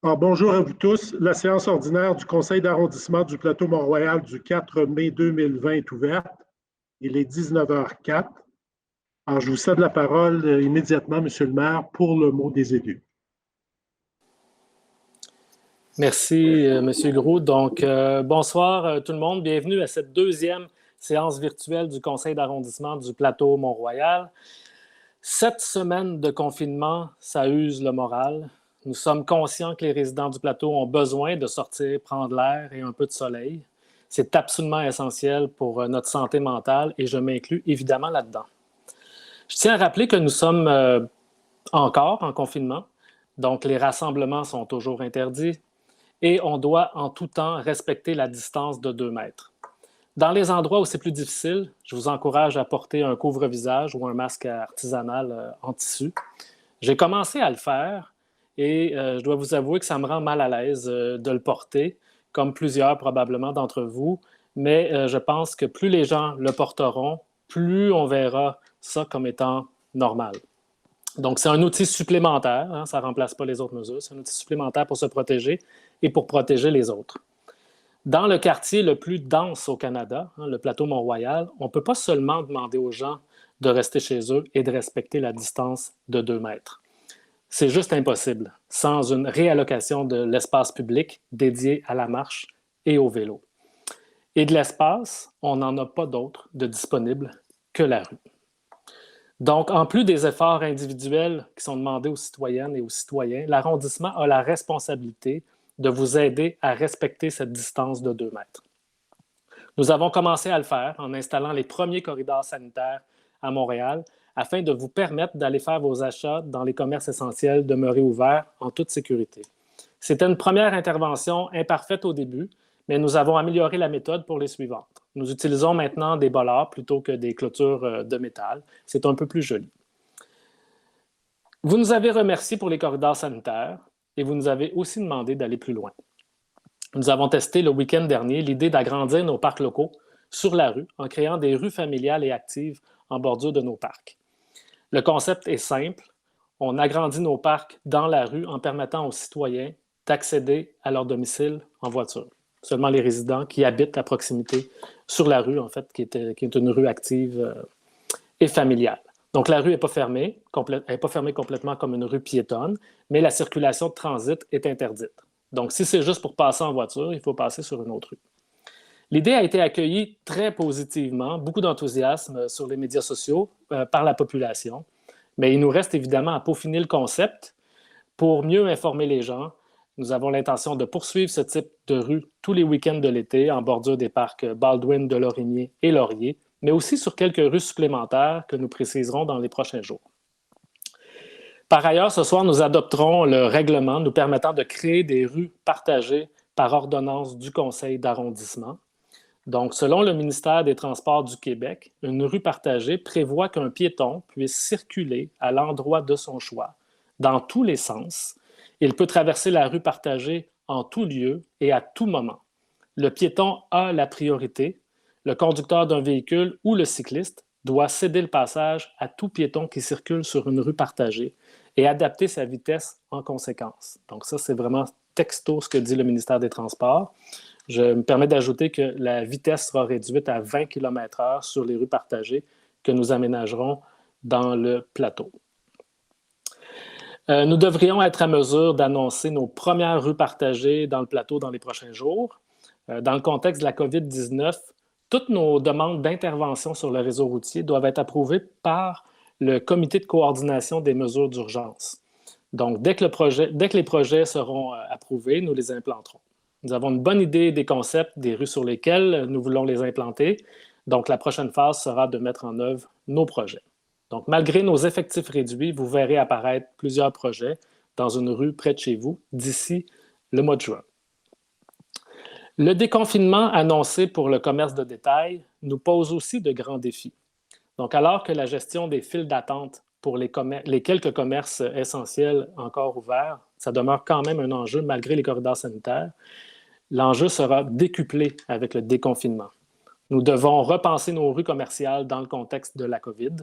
Alors, bonjour à vous tous. La séance ordinaire du Conseil d'arrondissement du plateau Mont-Royal du 4 mai 2020 est ouverte. Il est 19h04. Alors, je vous cède la parole immédiatement, Monsieur le maire, pour le mot des élus. Merci, Monsieur Groux. Donc, bonsoir tout le monde. Bienvenue à cette deuxième séance virtuelle du Conseil d'arrondissement du plateau Mont-Royal. 7 semaines de confinement, ça use le moral. Nous sommes conscients que les résidents du plateau ont besoin de sortir, prendre l'air et un peu de soleil. C'est absolument essentiel pour notre santé mentale et je m'inclus évidemment là-dedans. Je tiens à rappeler que nous sommes encore en confinement, donc les rassemblements sont toujours interdits et on doit en tout temps respecter la distance de 2 mètres. Dans les endroits où c'est plus difficile, je vous encourage à porter un couvre-visage ou un masque artisanal en tissu. J'ai commencé à le faire et je dois vous avouer que ça me rend mal à l'aise de le porter, comme plusieurs probablement d'entre vous, mais je pense que plus les gens le porteront, plus on verra ça comme étant normal. Donc, c'est un outil supplémentaire, hein, ça ne remplace pas les autres mesures, c'est un outil supplémentaire pour se protéger et pour protéger les autres. Dans le quartier le plus dense au Canada, hein, le plateau Mont-Royal, on ne peut pas seulement demander aux gens de rester chez eux et de respecter la distance de 2 mètres. C'est juste impossible sans une réallocation de l'espace public dédié à la marche et au vélo. Et de l'espace, on n'en a pas d'autre de disponible que la rue. Donc, en plus des efforts individuels qui sont demandés aux citoyennes et aux citoyens, l'arrondissement a la responsabilité de vous aider à respecter cette distance de 2 mètres. Nous avons commencé à le faire en installant les premiers corridors sanitaires à Montréal afin de vous permettre d'aller faire vos achats dans les commerces essentiels demeurés ouverts en toute sécurité. C'était une première intervention imparfaite au début, mais nous avons amélioré la méthode pour les suivantes. Nous utilisons maintenant des bollards plutôt que des clôtures de métal. C'est un peu plus joli. Vous nous avez remercié pour les corridors sanitaires et vous nous avez aussi demandé d'aller plus loin. Nous avons testé le week-end dernier l'idée d'agrandir nos parcs locaux sur la rue en créant des rues familiales et actives en bordure de nos parcs. Le concept est simple. On agrandit nos parcs dans la rue en permettant aux citoyens d'accéder à leur domicile en voiture. Seulement les résidents qui habitent à proximité sur la rue, en fait, qui est une rue active et familiale. Donc, la rue n'est pas fermée, complètement comme une rue piétonne, mais la circulation de transit est interdite. Donc, si c'est juste pour passer en voiture, il faut passer sur une autre rue. L'idée a été accueillie très positivement, beaucoup d'enthousiasme sur les médias sociaux par la population, mais il nous reste évidemment à peaufiner le concept pour mieux informer les gens. Nous avons l'intention de poursuivre ce type de rue tous les week-ends de l'été en bordure des parcs Baldwin, Delorimier et Laurier, mais aussi sur quelques rues supplémentaires que nous préciserons dans les prochains jours. Par ailleurs, ce soir, nous adopterons le règlement nous permettant de créer des rues partagées par ordonnance du Conseil d'arrondissement. Donc, selon le ministère des Transports du Québec, une rue partagée prévoit qu'un piéton puisse circuler à l'endroit de son choix, dans tous les sens. Il peut traverser la rue partagée en tout lieu et à tout moment. Le piéton a la priorité. Le conducteur d'un véhicule ou le cycliste doit céder le passage à tout piéton qui circule sur une rue partagée et adapter sa vitesse en conséquence. Donc ça, c'est vraiment texto ce que dit le ministère des Transports. Je me permets d'ajouter que la vitesse sera réduite à 20 km/h sur les rues partagées que nous aménagerons dans le plateau. Nous devrions être à mesure d'annoncer nos premières rues partagées dans le plateau dans les prochains jours. Dans le contexte de la COVID-19, toutes nos demandes d'intervention sur le réseau routier doivent être approuvées par le comité de coordination des mesures d'urgence. Donc, dès que les projets seront approuvés, nous les implanterons. Nous avons une bonne idée des concepts, des rues sur lesquelles nous voulons les implanter. Donc, la prochaine phase sera de mettre en œuvre nos projets. Donc, malgré nos effectifs réduits, vous verrez apparaître plusieurs projets dans une rue près de chez vous d'ici le mois de juin. Le déconfinement annoncé pour le commerce de détail nous pose aussi de grands défis. Donc, alors que la gestion des files d'attente pour les quelques commerces essentiels encore ouverts, ça demeure quand même un enjeu malgré les corridors sanitaires, l'enjeu sera décuplé avec le déconfinement. Nous devons repenser nos rues commerciales dans le contexte de la COVID.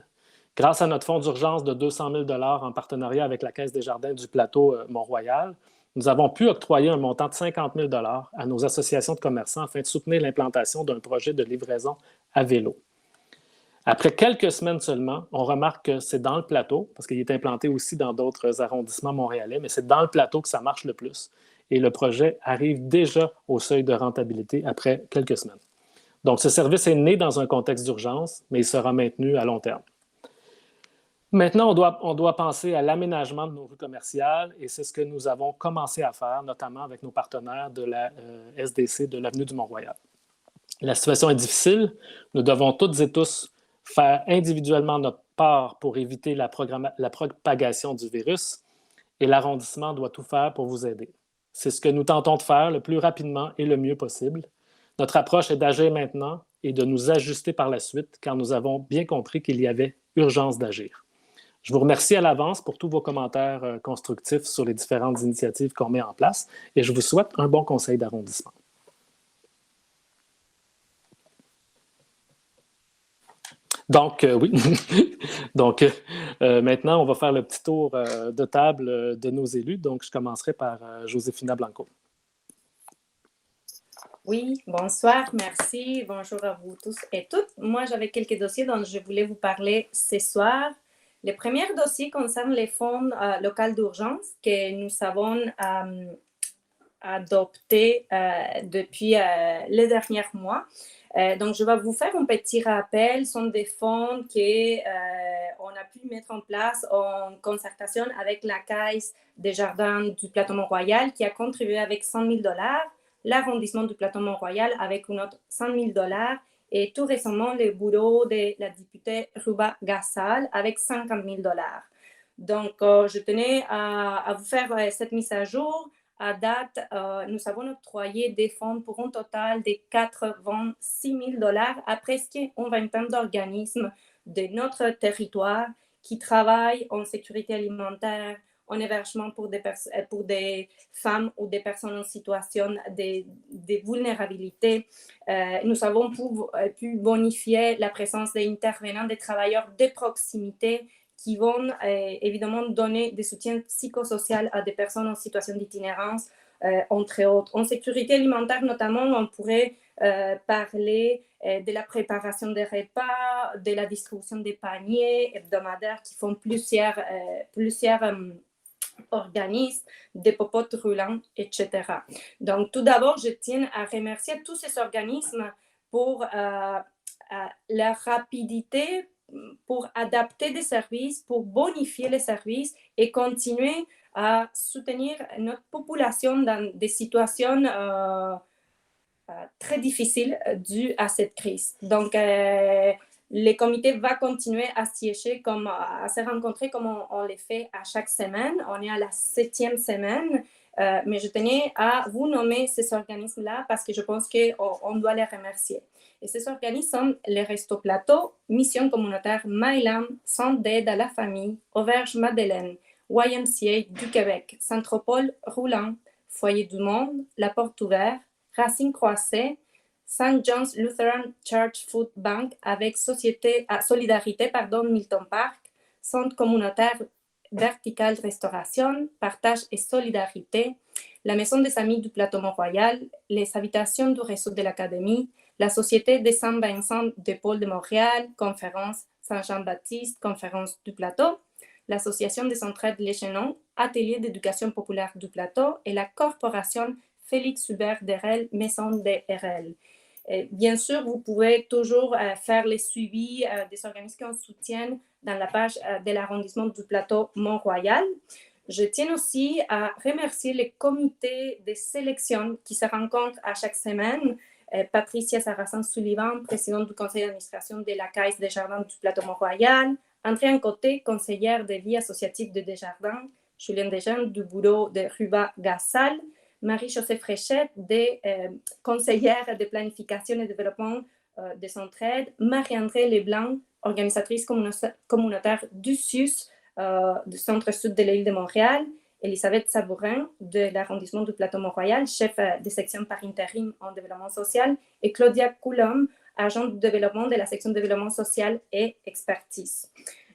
Grâce à notre fonds d'urgence de 200 000 $ en partenariat avec la Caisse des jardins du plateau Mont-Royal, nous avons pu octroyer un montant de 50 000 $ à nos associations de commerçants afin de soutenir l'implantation d'un projet de livraison à vélo. Après quelques semaines seulement, on remarque que c'est dans le plateau, parce qu'il est implanté aussi dans d'autres arrondissements montréalais, mais c'est dans le plateau que ça marche le plus. Et le projet arrive déjà au seuil de rentabilité après quelques semaines. Donc, ce service est né dans un contexte d'urgence, mais il sera maintenu à long terme. Maintenant, on doit penser à l'aménagement de nos rues commerciales et c'est ce que nous avons commencé à faire, notamment avec nos partenaires de la SDC de l'avenue du Mont-Royal. La situation est difficile. Nous devons toutes et tous faire individuellement notre part pour éviter la propagation du virus et l'arrondissement doit tout faire pour vous aider. C'est ce que nous tentons de faire le plus rapidement et le mieux possible. Notre approche est d'agir maintenant et de nous ajuster par la suite car nous avons bien compris qu'il y avait urgence d'agir. Je vous remercie à l'avance pour tous vos commentaires constructifs sur les différentes initiatives qu'on met en place et je vous souhaite un bon conseil d'arrondissement. Donc, oui. Donc, maintenant, on va faire le petit tour de table de nos élus. Donc, je commencerai par Josefina Blanco. Oui, bonsoir, merci. Bonjour à vous tous et toutes. Moi, j'avais quelques dossiers dont je voulais vous parler ce soir. Le premier dossier concerne les fonds locaux d'urgence que nous avons adoptés depuis les derniers mois. Donc, je vais vous faire un petit rappel. Ce sont des fonds qu'on a pu mettre en place en concertation avec la Caisse des Jardins du Plateau Mont-Royal qui a contribué avec 100 000 $, l'arrondissement du Plateau Mont-Royal avec une autre 100 000 $ et tout récemment le bureau de la députée Ruba Gassal avec 50 000 $. Donc, je tenais à vous faire cette mise à jour. À date, nous avons octroyé des fonds pour un total de 86 000 $ à presque une vingtaine d'organismes de notre territoire qui travaillent en sécurité alimentaire, en hébergement pour des femmes ou des personnes en situation de vulnérabilité. Nous avons pu bonifier la présence d'intervenants, des travailleurs de proximité qui vont évidemment donner des soutiens psychosociaux à des personnes en situation d'itinérance, entre autres. En sécurité alimentaire, notamment, on pourrait parler de la préparation des repas, de la distribution des paniers hebdomadaires qui font plusieurs organismes, des popotes roulants, etc. Donc, tout d'abord, je tiens à remercier tous ces organismes pour leur rapidité, pour adapter des services, pour bonifier les services et continuer à soutenir notre population dans des situations très difficiles dues à cette crise. Donc, le comité va continuer à siéger, à se rencontrer comme on le fait à chaque semaine. On est à la 7e semaine, mais je tenais à vous nommer ces organismes-là parce que je pense qu'on doit les remercier. Et ces organismes sont les Restos Plateau, Mission communautaire Mylam, Centre d'aide à la famille, Auberge Madeleine, YMCA du Québec, Centropole Roulant, Foyer du Monde, La Porte Ouverte, Racine Croisée, St. John's Lutheran Church Food Bank avec Solidarité, Milton Park, Centre communautaire Vertical Restauration, Partage et Solidarité, la Maison des Amis du Plateau Mont-Royal, les habitations du réseau de l'Académie, la Société des Saint-Vincent de Paul de Montréal, Conférence Saint-Jean-Baptiste, Conférence du Plateau, l'Association des Entraides Les Chenons, Atelier d'éducation populaire du Plateau et la Corporation Félix Hubert d'RL, Maison des RL. Et bien sûr, vous pouvez toujours faire les suivis des organismes qui soutiennent dans la page de l'arrondissement du Plateau Mont-Royal. Je tiens aussi à remercier les comités de sélection qui se rencontrent à chaque semaine. Patricia Sarrazin-Sullivan, présidente du conseil d'administration de la Caisse des Jardins du Plateau Mont-Royal, Andréane Côté, conseillère de vie associative de Desjardins, Julien Desjardins du bureau de Ruba Gassal, Marie-Josée Fréchette, conseillère de planification et développement de Centraide, Marie-André Leblanc, organisatrice communautaire du SUS, du Centre-Sud de l'île de Montréal, Elisabeth Sabourin de l'arrondissement du Plateau Mont-Royal, chef de section par intérim en développement social, et Claudia Coulomb, agent de développement de la section développement social et expertise.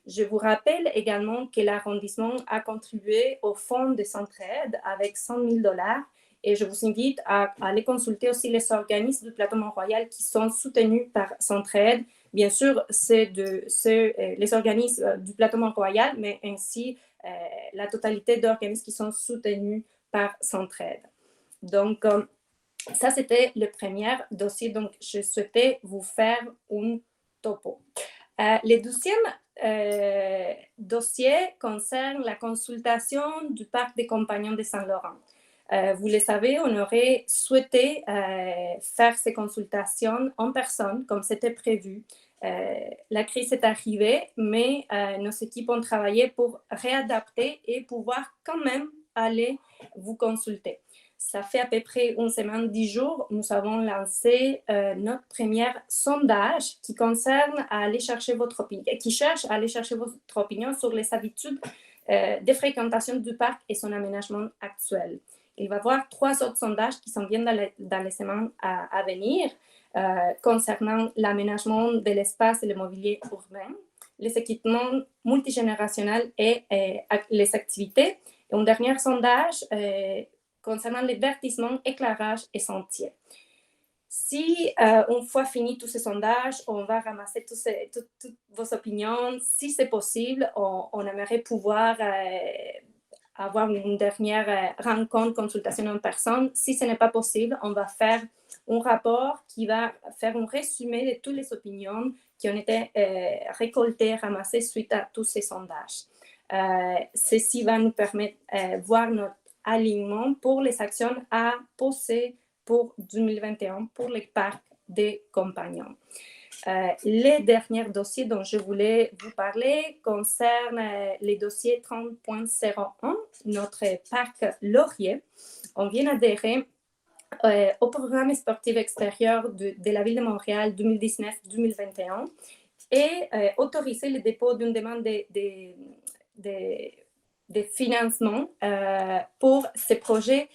Je vous rappelle également que l'arrondissement a contribué au fonds de Centraide avec 100 000 $. Et je vous invite à aller consulter aussi les organismes du plateau Mont-Royal qui sont soutenus par Centraide. Bien sûr, c'est les organismes du plateau Mont-Royal, mais ainsi la totalité d'organismes qui sont soutenus par Centraide. Donc, ça, c'était le premier dossier. Donc, je souhaitais vous faire un topo. Le deuxième dossier concerne la consultation du parc des Compagnons de Saint-Laurent. Vous le savez, on aurait souhaité faire ces consultations en personne, comme c'était prévu. La crise est arrivée, mais nos équipes ont travaillé pour réadapter et pouvoir quand même aller vous consulter. Ça fait à peu près une semaine, 10 jours, nous avons lancé notre premier sondage qui concerne à aller chercher votre opinion, qui cherche à aller chercher votre opinion sur les habitudes de fréquentation du parc et son aménagement actuel. Il va y avoir 3 autres sondages qui s'en viennent dans les semaines à venir concernant l'aménagement de l'espace et le mobilier urbain, les équipements multigénérationnels et les activités. Et un dernier sondage concernant les vertissements, éclairage et sentiers. Si, une fois fini tous ces sondages, on va ramasser toutes vos opinions. Si c'est possible, on aimerait pouvoir avoir une dernière rencontre, consultation en personne. Si ce n'est pas possible, on va faire un rapport qui va faire un résumé de toutes les opinions qui ont été récoltées, ramassées suite à tous ces sondages. Ceci va nous permettre de voir notre alignement pour les actions à poser pour 2021 pour les parcs des compagnons. Les derniers dossiers dont je voulais vous parler concernent les dossiers 30.01, notre parc Laurier. On vient d'adhérer au programme sportif extérieur de la Ville de Montréal 2019-2021 et autoriser le dépôt d'une demande de financement pour ces projets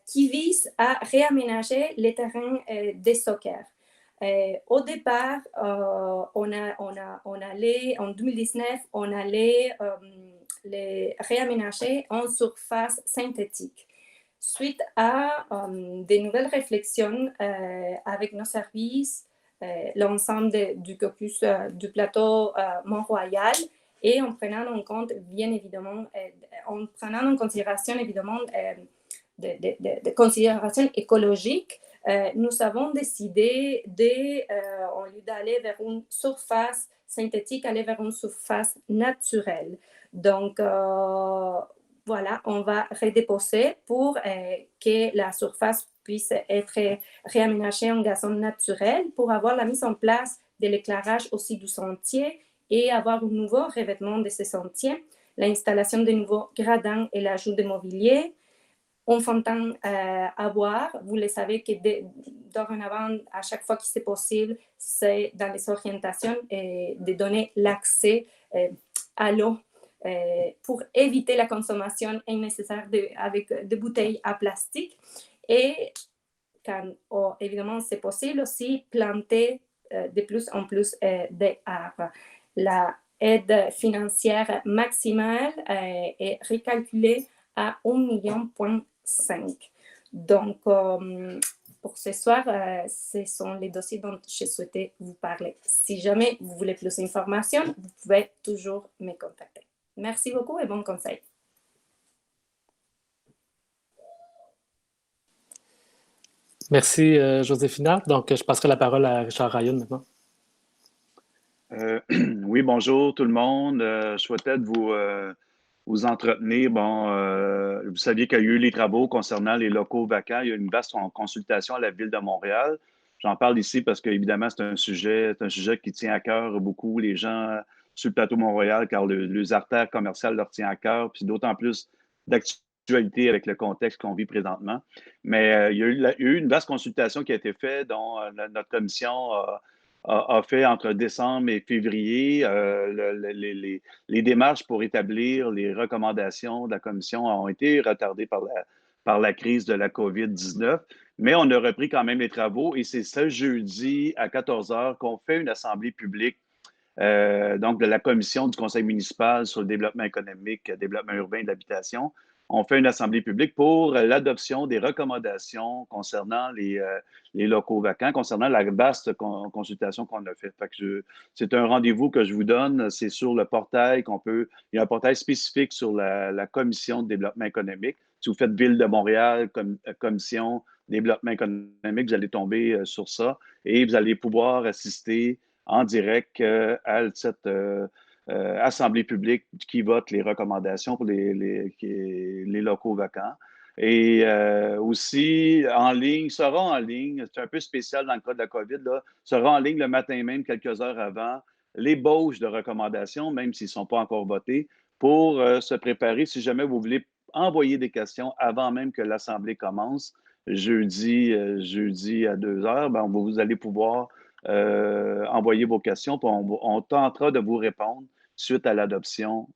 qui visent à réaménager les terrains de soccer. Au départ, on allait, en 2019, on allait les réaménager en surface synthétique. Suite à des nouvelles réflexions avec nos services, l'ensemble du caucus du plateau Mont-Royal, et en prenant en compte, bien évidemment, en prenant en considération, évidemment, de considérations écologiques, nous avons décidé, au lieu d'aller vers une surface synthétique, aller vers une surface naturelle. Donc, voilà, on va redéposer pour que la surface puisse être réaménagée en gazon naturel pour avoir la mise en place de l'éclairage aussi du sentier et avoir un nouveau revêtement de ces sentiers, l'installation de nouveaux gradins et l'ajout de mobilier, un fontaine à boire. Vous le savez que dorénavant, à chaque fois que c'est possible, c'est dans les orientations de donner l'accès à l'eau pour éviter la consommation innécessaire avec des bouteilles à plastique. Et quand, évidemment, c'est possible aussi, planter de plus en plus d'arbres. La aide financière maximale est recalculée à 1,5 million. Donc, pour ce soir, ce sont les dossiers dont je souhaitais vous parler. Si jamais vous voulez plus d'informations, vous pouvez toujours me contacter. Merci beaucoup et bon conseil. Merci, Joséphina. Donc, je passerai la parole à Richard Ryan maintenant. Oui, bonjour tout le monde. Je souhaitais vous entretenir. Bon, vous saviez qu'il y a eu les travaux concernant les locaux vacants. Il y a une vaste consultation à la Ville de Montréal. J'en parle ici parce qu'évidemment, c'est un sujet qui tient à cœur beaucoup les gens sur le plateau Mont-Royal, car les artères commerciales leur tient à cœur, puis d'autant plus d'actualité avec le contexte qu'on vit présentement. Mais il y a eu une vaste consultation qui a été faite, dont notre commission a fait entre décembre et février. Les démarches pour établir les recommandations de la commission ont été retardées par la crise de la COVID-19, mais on a repris quand même les travaux et c'est ce jeudi à 14 h qu'on fait une assemblée publique donc de la commission du conseil municipal sur le développement économique, développement urbain et de l'habitation. On fait une assemblée publique pour l'adoption des recommandations concernant les locaux vacants, concernant la vaste consultation qu'on a faite. C'est un rendez-vous que je vous donne. C'est sur le portail il y a un portail spécifique sur la commission de développement économique. Si vous faites Ville de Montréal, commission développement économique, vous allez tomber sur ça et vous allez pouvoir assister en direct à cette assemblée publique qui vote les recommandations pour les locaux vacants. Et aussi, sera en ligne, c'est un peu spécial dans le cas de la COVID, là, sera en ligne le matin même, quelques heures avant, l'ébauche de recommandations, même s'ils ne sont pas encore votés, pour se préparer si jamais vous voulez envoyer des questions avant même que l'Assemblée commence, jeudi à 2 heures, ben, vous allez pouvoir envoyer vos questions, puis on tentera de vous répondre suite à l'adoption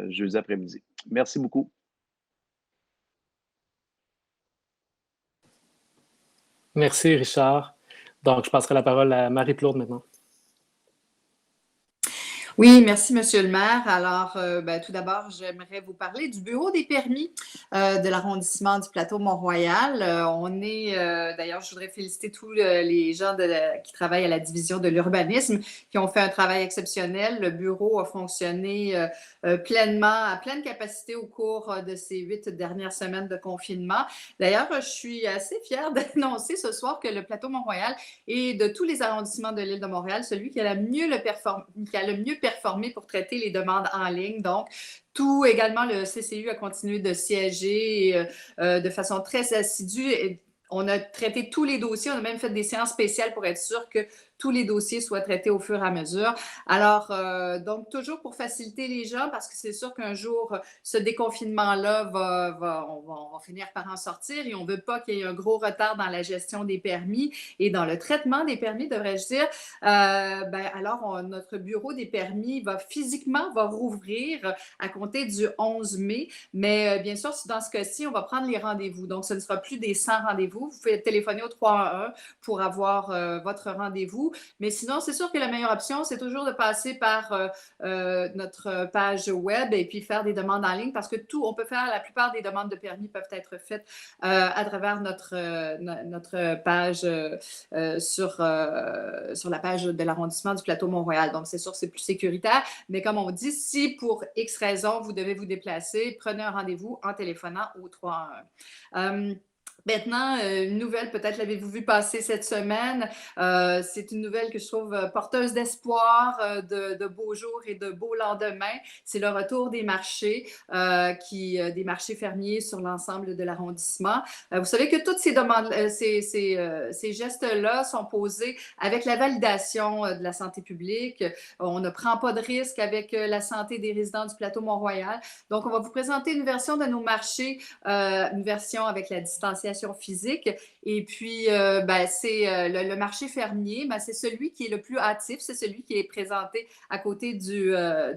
jeudi après-midi. Merci beaucoup. Merci, Richard. Donc, je passerai la parole à Marie-Claude maintenant. Oui, merci, Monsieur le maire. Alors, tout d'abord, j'aimerais vous parler du bureau des permis de l'arrondissement du plateau Mont-Royal. D'ailleurs, je voudrais féliciter tous les gens qui travaillent à la division de l'urbanisme qui ont fait un travail exceptionnel. Le bureau a fonctionné pleinement, à pleine capacité au cours de ces 8 dernières semaines de confinement. D'ailleurs, je suis assez fière d'annoncer ce soir que le plateau Mont-Royal est de tous les arrondissements de l'île de Montréal, celui qui a le mieux performé pour traiter les demandes en ligne. Donc, également, le CCU a continué de siéger de façon très assidue. On a traité tous les dossiers. On a même fait des séances spéciales pour être sûr que tous les dossiers soient traités au fur et à mesure. Alors, donc, toujours pour faciliter les gens, parce que c'est sûr qu'un jour, ce déconfinement-là, on va finir par en sortir et on ne veut pas qu'il y ait un gros retard dans la gestion des permis et dans le traitement des permis, devrais-je dire. Alors, notre bureau des permis va rouvrir à compter du 11 mai. Mais bien sûr, dans ce cas-ci, on va prendre les rendez-vous. Donc, ce ne sera plus des 100 rendez-vous. Vous pouvez téléphoner au 311 pour avoir votre rendez-vous. Mais sinon, c'est sûr que la meilleure option, c'est toujours de passer par notre page web et puis faire des demandes en ligne parce que la plupart des demandes de permis peuvent être faites à travers notre page sur la page de l'arrondissement du plateau Mont-Royal. Donc, c'est sûr que c'est plus sécuritaire. Mais comme on dit, si pour X raison, vous devez vous déplacer, prenez un rendez-vous en téléphonant au 311. Maintenant, une nouvelle, peut-être l'avez-vous vu passer cette semaine, c'est une nouvelle que je trouve porteuse d'espoir, de beaux jours et de beaux lendemains. C'est le retour des marchés, des marchés fermiers sur l'ensemble de l'arrondissement. Vous savez que toutes ces demandes, ces gestes-là sont posés avec la validation de la santé publique. On ne prend pas de risque avec la santé des résidents du plateau Mont-Royal. Donc, on va vous présenter une version de nos marchés, une version avec la distanciation physique. Et puis, c'est le marché fermier, c'est celui qui est le plus hâtif, c'est celui qui est présenté à côté du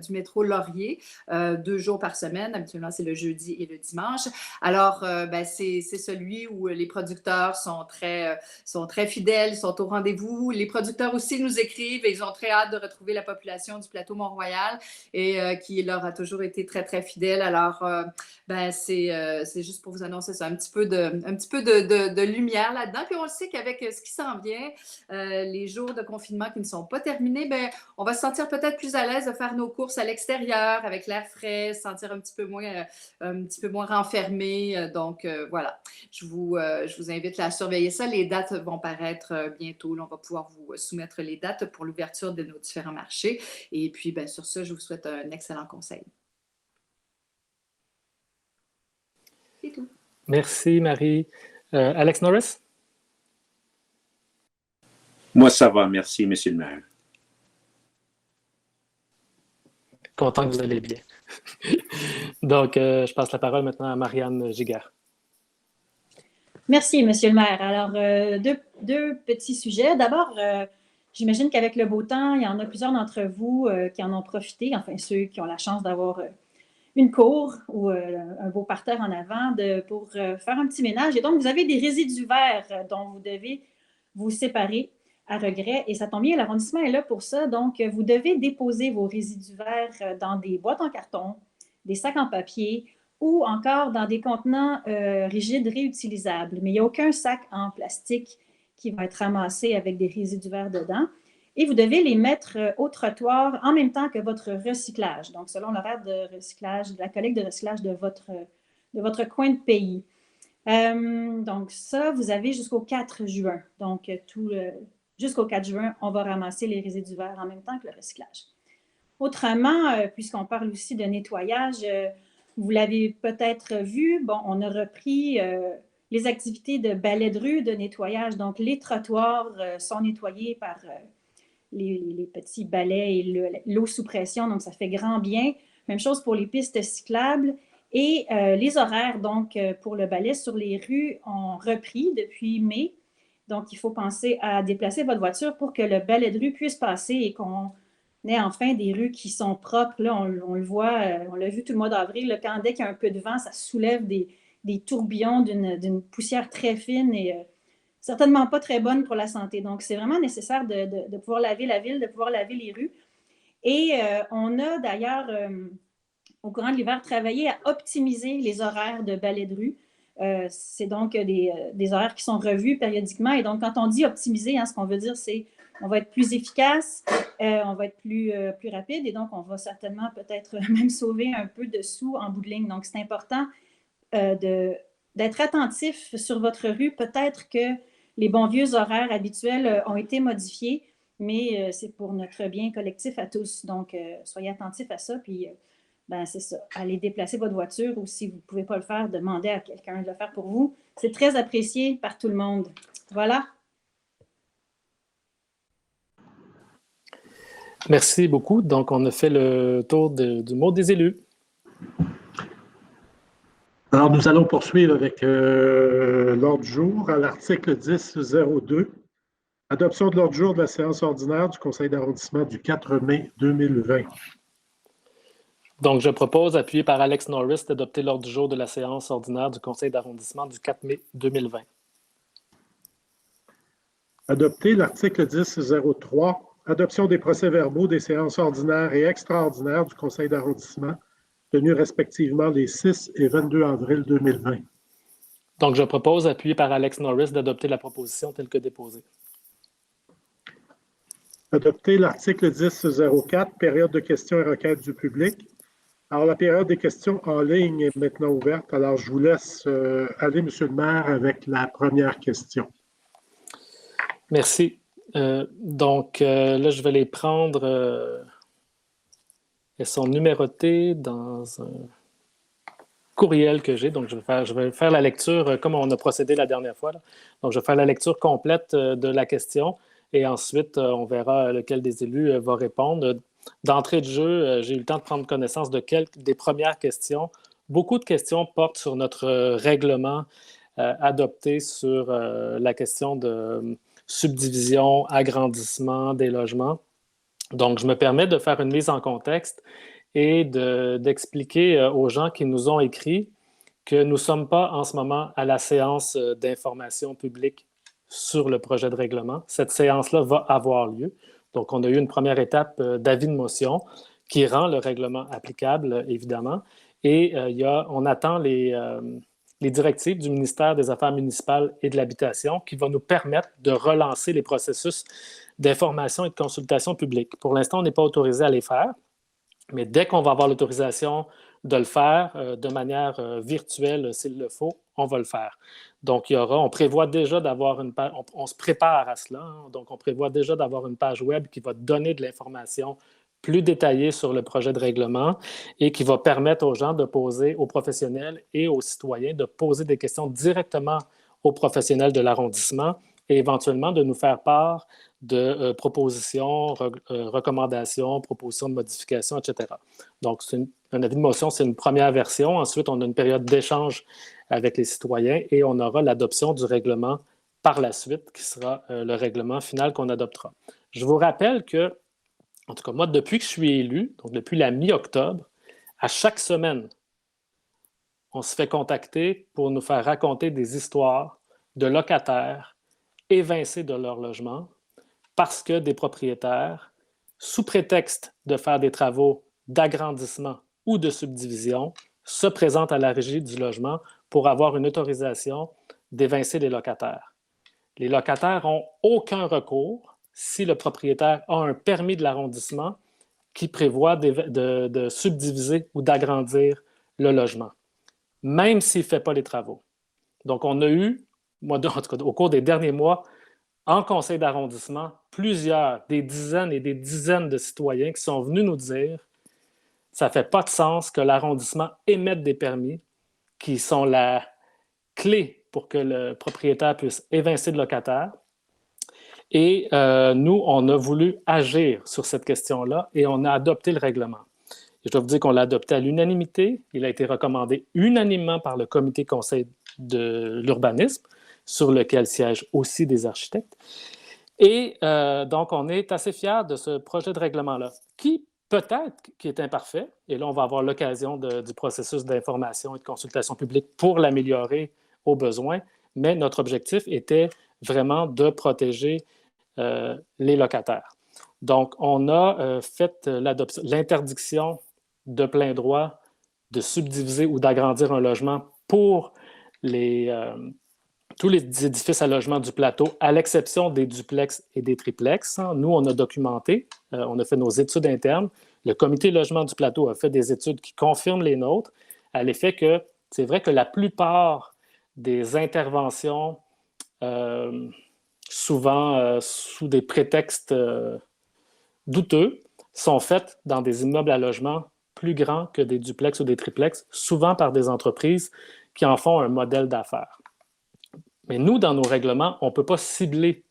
métro Laurier, 2 jours par semaine. Habituellement, c'est le jeudi et le dimanche. Alors, c'est celui où les producteurs sont très fidèles, sont au rendez-vous. Les producteurs aussi nous écrivent et ils ont très hâte de retrouver la population du plateau Mont-Royal et qui leur a toujours été très, très fidèle. Alors, c'est juste pour vous annoncer ça, un petit peu de lumière là-dedans. Puis on le sait qu'avec ce qui s'en vient, les jours de confinement qui ne sont pas terminés, on va se sentir peut-être plus à l'aise de faire nos courses à l'extérieur avec l'air frais, se sentir un petit peu moins renfermé. Donc, voilà, je vous invite à surveiller ça. Les dates vont paraître bientôt. Là, on va pouvoir vous soumettre les dates pour l'ouverture de nos différents marchés. Et puis, sur ça, je vous souhaite un excellent conseil. C'est tout. Merci, Marie. Alex Norris? Moi, ça va, merci, Monsieur le maire. Content que vous allez bien. Donc, je passe la parole maintenant à Marianne Giguère. Merci, Monsieur le maire. Alors, deux petits sujets. D'abord, j'imagine qu'avec le beau temps, il y en a plusieurs d'entre vous qui en ont profité, enfin ceux qui ont la chance d'avoir une cour ou un beau parterre en avant pour faire un petit ménage. Et donc, vous avez des résidus verts dont vous devez vous séparer. à regret. Et ça tombe bien, l'arrondissement est là pour ça. Donc, vous devez déposer vos résidus verts dans des boîtes en carton, des sacs en papier ou encore dans des contenants rigides réutilisables. Mais il n'y a aucun sac en plastique qui va être ramassé avec des résidus verts dedans. Et vous devez les mettre au trottoir en même temps que votre recyclage. Donc, selon l'horaire de recyclage, de la collecte de recyclage de votre coin de pays. Donc, ça, vous avez jusqu'au 4 juin. Donc, jusqu'au 4 juin, on va ramasser les résidus verts en même temps que le recyclage. Autrement, puisqu'on parle aussi de nettoyage, vous l'avez peut-être vu, bon, on a repris les activités de balai de rue, de nettoyage. Donc, les trottoirs sont nettoyés par les petits balais et l'eau sous pression, donc ça fait grand bien. Même chose pour les pistes cyclables. Et les horaires, donc, pour le balai sur les rues ont repris depuis mai. Donc, il faut penser à déplacer votre voiture pour que le balai de rue puisse passer et qu'on ait enfin des rues qui sont propres. Là, on le voit, on l'a vu tout le mois d'avril, quand dès qu'il y a un peu de vent, ça soulève des tourbillons d'une poussière très fine et certainement pas très bonne pour la santé. Donc, c'est vraiment nécessaire de pouvoir laver la ville, de pouvoir laver les rues. Et on a d'ailleurs, au courant de l'hiver, travaillé à optimiser les horaires de balai de rue. C'est donc des horaires qui sont revus périodiquement. Et donc, quand on dit optimiser, ce qu'on veut dire, c'est on va être plus efficace, on va être plus rapide et donc on va certainement peut-être même sauver un peu de sous en bout de ligne. Donc, c'est important d'être attentif sur votre rue. Peut-être que les bons vieux horaires habituels ont été modifiés, mais c'est pour notre bien collectif à tous. Donc, soyez attentifs à ça. Puis, c'est ça. Allez déplacer votre voiture ou si vous ne pouvez pas le faire, demandez à quelqu'un de le faire pour vous. C'est très apprécié par tout le monde. Voilà. Merci beaucoup. Donc, on a fait le tour du mot des élus. Alors, nous allons poursuivre avec l'ordre du jour à l'article 10.02. Adoption de l'ordre du jour de la séance ordinaire du Conseil d'arrondissement du 4 mai 2020. Donc, je propose, appuyé par Alex Norris, d'adopter l'ordre du jour de la séance ordinaire du Conseil d'arrondissement du 4 mai 2020. Adopter l'article 10.03. Adoption des procès-verbaux des séances ordinaires et extraordinaires du Conseil d'arrondissement tenues respectivement les 6 et 22 avril 2020. Donc, je propose, appuyé par Alex Norris, d'adopter la proposition telle que déposée. Adopter l'article 10.04, période de questions et requêtes du public. Alors, la période des questions en ligne est maintenant ouverte. Alors, je vous laisse aller, Monsieur le maire, avec la première question. Merci. Donc, là, je vais les prendre. Elles sont numérotées dans un courriel que j'ai. Donc, je vais faire la lecture comme on a procédé la dernière fois. Là. Donc, je vais faire la lecture complète de la question et ensuite, on verra lequel des élus va répondre. D'entrée de jeu, j'ai eu le temps de prendre connaissance de des premières questions. Beaucoup de questions portent sur notre règlement adopté sur la question de subdivision, agrandissement des logements. Donc, je me permets de faire une mise en contexte et d'expliquer aux gens qui nous ont écrit que nous ne sommes pas en ce moment à la séance d'information publique sur le projet de règlement. Cette séance-là va avoir lieu. Donc, on a eu une première étape d'avis de motion qui rend le règlement applicable, évidemment. Et on attend les directives du ministère des Affaires municipales et de l'Habitation qui vont nous permettre de relancer les processus d'information et de consultation publique. Pour l'instant, on n'est pas autorisé à les faire, mais dès qu'on va avoir l'autorisation de le faire de manière virtuelle, s'il le faut, on va le faire. Donc, on prévoit déjà d'avoir une page, on se prépare à cela, donc on prévoit déjà d'avoir une page web qui va donner de l'information plus détaillée sur le projet de règlement et qui va permettre aux gens de poser, aux professionnels et aux citoyens, de poser des questions directement aux professionnels de l'arrondissement et éventuellement de nous faire part de propositions, recommandations, propositions de modification, etc. Donc, un avis de motion, c'est une première version. Ensuite, on a une période d'échange avec les citoyens et on aura l'adoption du règlement par la suite, qui sera le règlement final qu'on adoptera. Je vous rappelle que, en tout cas, moi, depuis que je suis élu, donc depuis la mi-octobre, à chaque semaine, on se fait contacter pour nous faire raconter des histoires de locataires évincés de leur logement, parce que des propriétaires, sous prétexte de faire des travaux d'agrandissement ou de subdivision, se présentent à la régie du logement pour avoir une autorisation d'évincer les locataires. Les locataires n'ont aucun recours si le propriétaire a un permis de l'arrondissement qui prévoit de subdiviser ou d'agrandir le logement, même s'il ne fait pas les travaux. Donc, on a eu, en tout cas, au cours des derniers mois, en conseil d'arrondissement, des dizaines et des dizaines de citoyens qui sont venus nous dire « ça ne fait pas de sens que l'arrondissement émette des permis qui sont la clé pour que le propriétaire puisse évincer le locataire. » Et nous, on a voulu agir sur cette question-là et on a adopté le règlement. Je dois vous dire qu'on l'a adopté à l'unanimité. Il a été recommandé unanimement par le comité conseil de l'urbanisme, sur lequel siègent aussi des architectes. Et donc, on est assez fiers de ce projet de règlement-là, qui peut-être qui est imparfait, et là, on va avoir l'occasion du processus d'information et de consultation publique pour l'améliorer au besoin, mais notre objectif était vraiment de protéger les locataires. Donc, on a fait l'interdiction de plein droit de subdiviser ou d'agrandir un logement pour tous les édifices à logement du plateau, à l'exception des duplex et des triplex. Nous, on a documenté, on a fait nos études internes. Le comité logement du plateau a fait des études qui confirment les nôtres, à l'effet que c'est vrai que la plupart des interventions, souvent sous des prétextes douteux, sont faites dans des immeubles à logement plus grands que des duplex ou des triplex, souvent par des entreprises qui en font un modèle d'affaires. Mais nous, dans nos règlements, on ne peut pas cibler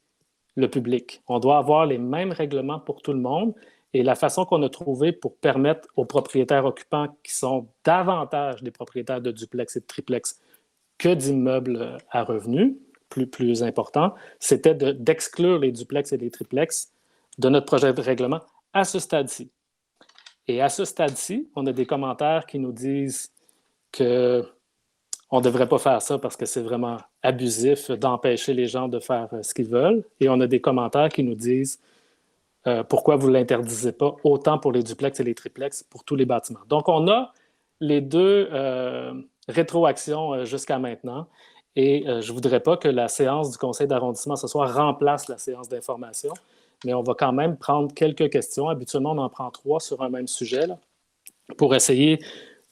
le public. On doit avoir les mêmes règlements pour tout le monde. Et la façon qu'on a trouvée pour permettre aux propriétaires occupants qui sont davantage des propriétaires de duplex et de triplex que d'immeubles à revenus plus importants, c'était d'exclure les duplex et les triplex de notre projet de règlement à ce stade-ci. Et à ce stade-ci, on a des commentaires qui nous disent que on ne devrait pas faire ça parce que c'est vraiment abusif d'empêcher les gens de faire ce qu'ils veulent. Et on a des commentaires qui nous disent pourquoi vous ne l'interdisez pas autant pour les duplex et les triplex pour tous les bâtiments. Donc, on a les deux rétroactions jusqu'à maintenant. Et je ne voudrais pas que la séance du conseil d'arrondissement ce soir remplace la séance d'information, mais on va quand même prendre quelques questions. Habituellement, on en prend 3 sur un même sujet là, pour essayer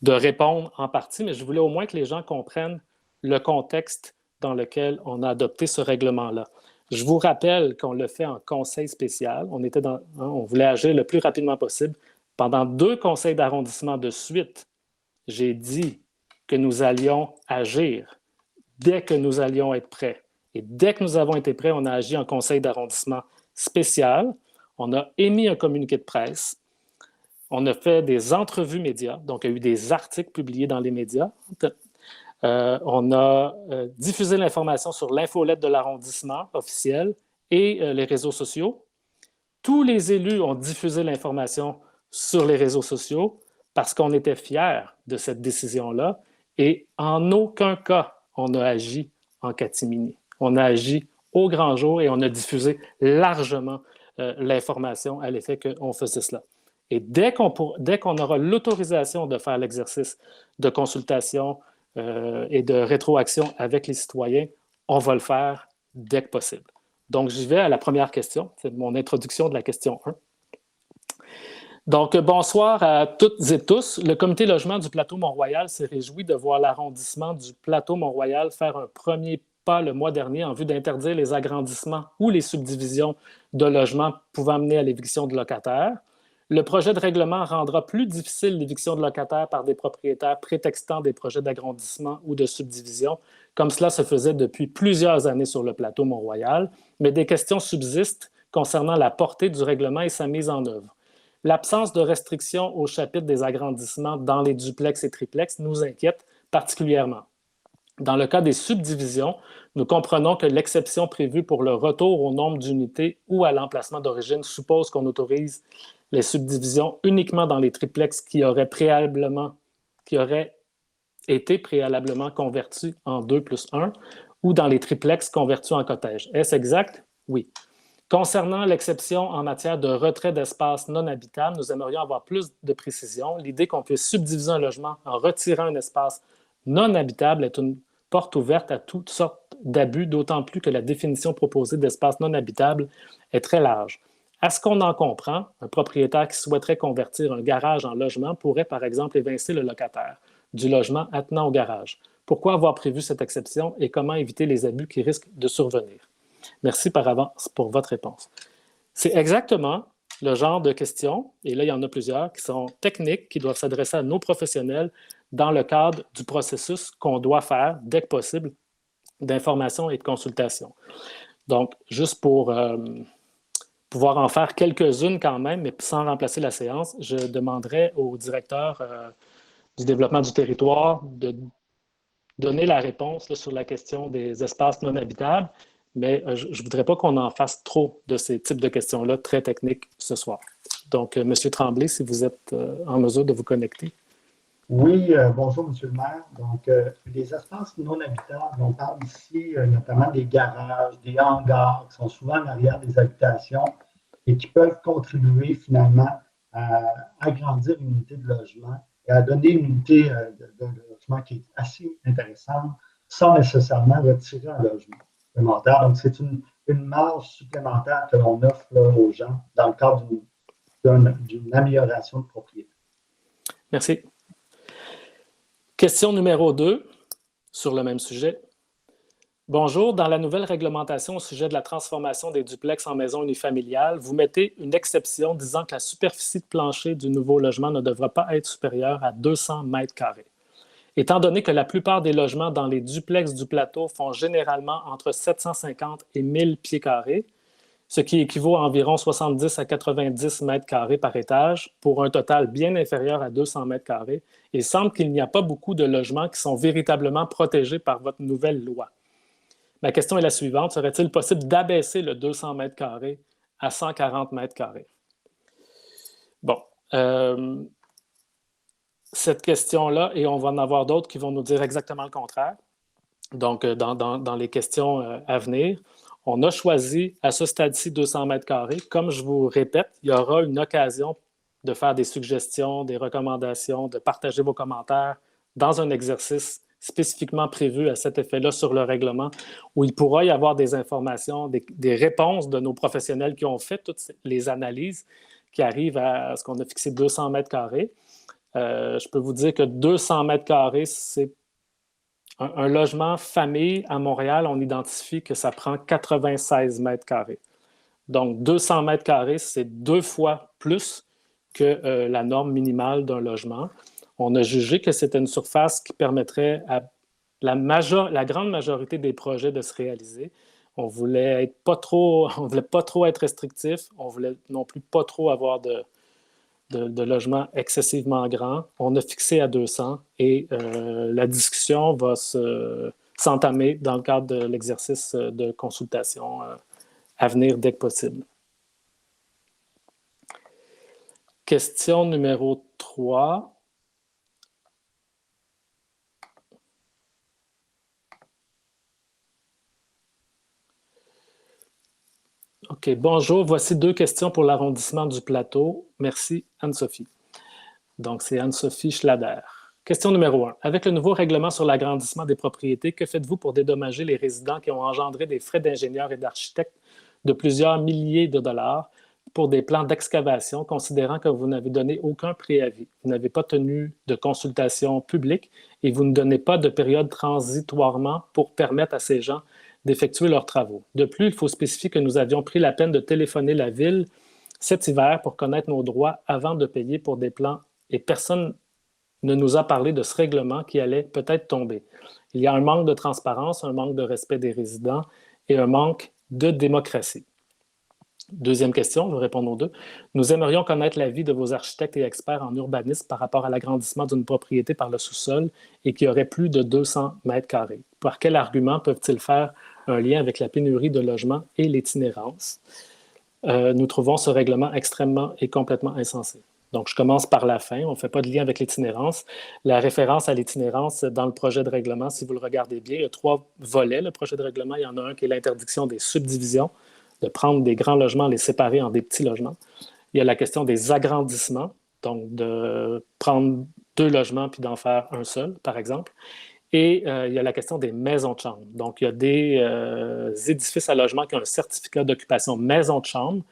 de répondre en partie, mais je voulais au moins que les gens comprennent le contexte dans lequel on a adopté ce règlement-là. Je vous rappelle qu'on l'a fait en conseil spécial. On voulait agir le plus rapidement possible. Pendant 2 conseils d'arrondissement de suite, j'ai dit que nous allions agir dès que nous allions être prêts. Et dès que nous avons été prêts, on a agi en conseil d'arrondissement spécial. On a émis un communiqué de presse. On a fait des entrevues médias, donc il y a eu des articles publiés dans les médias. On a diffusé l'information sur l'infolette de l'arrondissement officiel et les réseaux sociaux. Tous les élus ont diffusé l'information sur les réseaux sociaux parce qu'on était fiers de cette décision-là et en aucun cas, on a agi en catimini. On a agi au grand jour et on a diffusé largement l'information à l'effet qu'on faisait cela. Et dès qu'on aura l'autorisation de faire l'exercice de consultation et de rétroaction avec les citoyens, on va le faire dès que possible. Donc, j'y vais à la première question. C'est mon introduction de la question 1. Donc, bonsoir à toutes et tous. Le comité logement du plateau Mont-Royal s'est réjoui de voir l'arrondissement du plateau Mont-Royal faire un premier pas le mois dernier en vue d'interdire les agrandissements ou les subdivisions de logements pouvant mener à l'éviction de locataires. Le projet de règlement rendra plus difficile l'éviction de locataires par des propriétaires prétextant des projets d'agrandissement ou de subdivision, comme cela se faisait depuis plusieurs années sur le plateau Mont-Royal, mais des questions subsistent concernant la portée du règlement et sa mise en œuvre. L'absence de restrictions au chapitre des agrandissements dans les duplex et triplex nous inquiète particulièrement. Dans le cas des subdivisions, nous comprenons que l'exception prévue pour le retour au nombre d'unités ou à l'emplacement d'origine suppose qu'on autorise les subdivisions uniquement dans les triplex qui auraient été préalablement convertis en 2+1 ou dans les triplex convertis en cottage. Est-ce exact? Oui. Concernant l'exception en matière de retrait d'espace non habitable, nous aimerions avoir plus de précision. L'idée qu'on puisse subdiviser un logement en retirant un espace non habitable est une porte ouverte à toutes sortes d'abus, d'autant plus que la définition proposée d'espace non habitable est très large. À ce qu'on en comprend, un propriétaire qui souhaiterait convertir un garage en logement pourrait, par exemple, évincer le locataire du logement attenant au garage. Pourquoi avoir prévu cette exception et comment éviter les abus qui risquent de survenir? Merci par avance pour votre réponse. C'est exactement le genre de questions, et là, il y en a plusieurs, qui sont techniques, qui doivent s'adresser à nos professionnels dans le cadre du processus qu'on doit faire, dès que possible, d'information et de consultation. Donc, juste pour pouvoir en faire quelques-unes quand même, mais sans remplacer la séance, je demanderai au directeur du développement du territoire de donner la réponse là, sur la question des espaces non habitables, mais je ne voudrais pas qu'on en fasse trop de ces types de questions-là très techniques ce soir. Donc, M. Tremblay, si vous êtes en mesure de vous connecter. Oui, bonjour, M. le maire. Donc, les espaces non habitables, on parle ici notamment des garages, des hangars qui sont souvent en arrière des habitations et qui peuvent contribuer finalement à agrandir une unité de logement et à donner une unité de logement qui est assez intéressante sans nécessairement retirer un logement supplémentaire. Donc, c'est une marge supplémentaire que l'on offre là, aux gens dans le cadre d'une amélioration de propriété. Merci. Question numéro 2, sur le même sujet. Bonjour, dans la nouvelle réglementation au sujet de la transformation des duplex en maisons unifamiliales, vous mettez une exception disant que la superficie de plancher du nouveau logement ne devra pas être supérieure à 200 mètres carrés. Étant donné que la plupart des logements dans les duplex du plateau font généralement entre 750 et 1000 pieds carrés, ce qui équivaut à environ 70 à 90 mètres carrés par étage, pour un total bien inférieur à 200 mètres carrés, il semble qu'il n'y a pas beaucoup de logements qui sont véritablement protégés par votre nouvelle loi. Ma question est la suivante. Serait-il possible d'abaisser le 200 mètres carrés à 140 mètres carrés? Bon. Cette question-là, et on va en avoir d'autres qui vont nous dire exactement le contraire. Donc, dans les questions à venir, on a choisi à ce stade-ci 200 mètres carrés. Comme je vous répète, il y aura une occasion de faire des suggestions, des recommandations, de partager vos commentaires dans un exercice spécifiquement prévu à cet effet-là sur le règlement, où il pourra y avoir des informations, des réponses de nos professionnels qui ont fait toutes les analyses qui arrivent à ce qu'on a fixé 200 mètres carrés. Je peux vous dire que 200 mètres carrés, c'est un logement famille à Montréal, on identifie que ça prend 96 mètres carrés. Donc, 200 mètres carrés, c'est 2 fois plus que la norme minimale d'un logement. On a jugé que c'était une surface qui permettrait à la grande majorité des projets de se réaliser. On voulait pas trop être restrictif, on voulait non plus pas trop avoir de logements excessivement grands. On a fixé à 200 et la discussion va s'entamer dans le cadre de l'exercice de consultation à venir dès que possible. Question numéro 3. OK, bonjour. Voici 2 questions pour l'arrondissement du Plateau. Merci, Anne-Sophie. Donc, c'est Anne-Sophie Schlader. Question numéro 1. Avec le nouveau règlement sur l'agrandissement des propriétés, que faites-vous pour dédommager les résidents qui ont engendré des frais d'ingénieurs et d'architectes de plusieurs milliers de dollars pour des plans d'excavation, considérant que vous n'avez donné aucun préavis, vous n'avez pas tenu de consultation publique et vous ne donnez pas de période transitoirement pour permettre à ces gens d'effectuer leurs travaux. De plus, il faut spécifier que nous avions pris la peine de téléphoner la Ville cet hiver pour connaître nos droits avant de payer pour des plans et personne ne nous a parlé de ce règlement qui allait peut-être tomber. Il y a un manque de transparence, un manque de respect des résidents et un manque de démocratie. Deuxième question, je vais répondre aux 2. Nous aimerions connaître l'avis de vos architectes et experts en urbanisme par rapport à l'agrandissement d'une propriété par le sous-sol et qui aurait plus de 200 mètres carrés. Par quel argument peuvent-ils faire un lien avec la pénurie de logements et l'itinérance? Nous trouvons ce règlement extrêmement et complètement insensé. Donc, je commence par la fin. On ne fait pas de lien avec l'itinérance. La référence à l'itinérance dans le projet de règlement, si vous le regardez bien, il y a 3 volets. Le projet de règlement, il y en a un qui est l'interdiction des subdivisions. de prendre des grands logements, les séparer en des petits logements. Il y a la question des agrandissements, donc de prendre 2 logements puis d'en faire un seul, par exemple. Et il y a la question des maisons de chambre. Donc, il y a des édifices à logement qui ont un certificat d'occupation maison de chambre,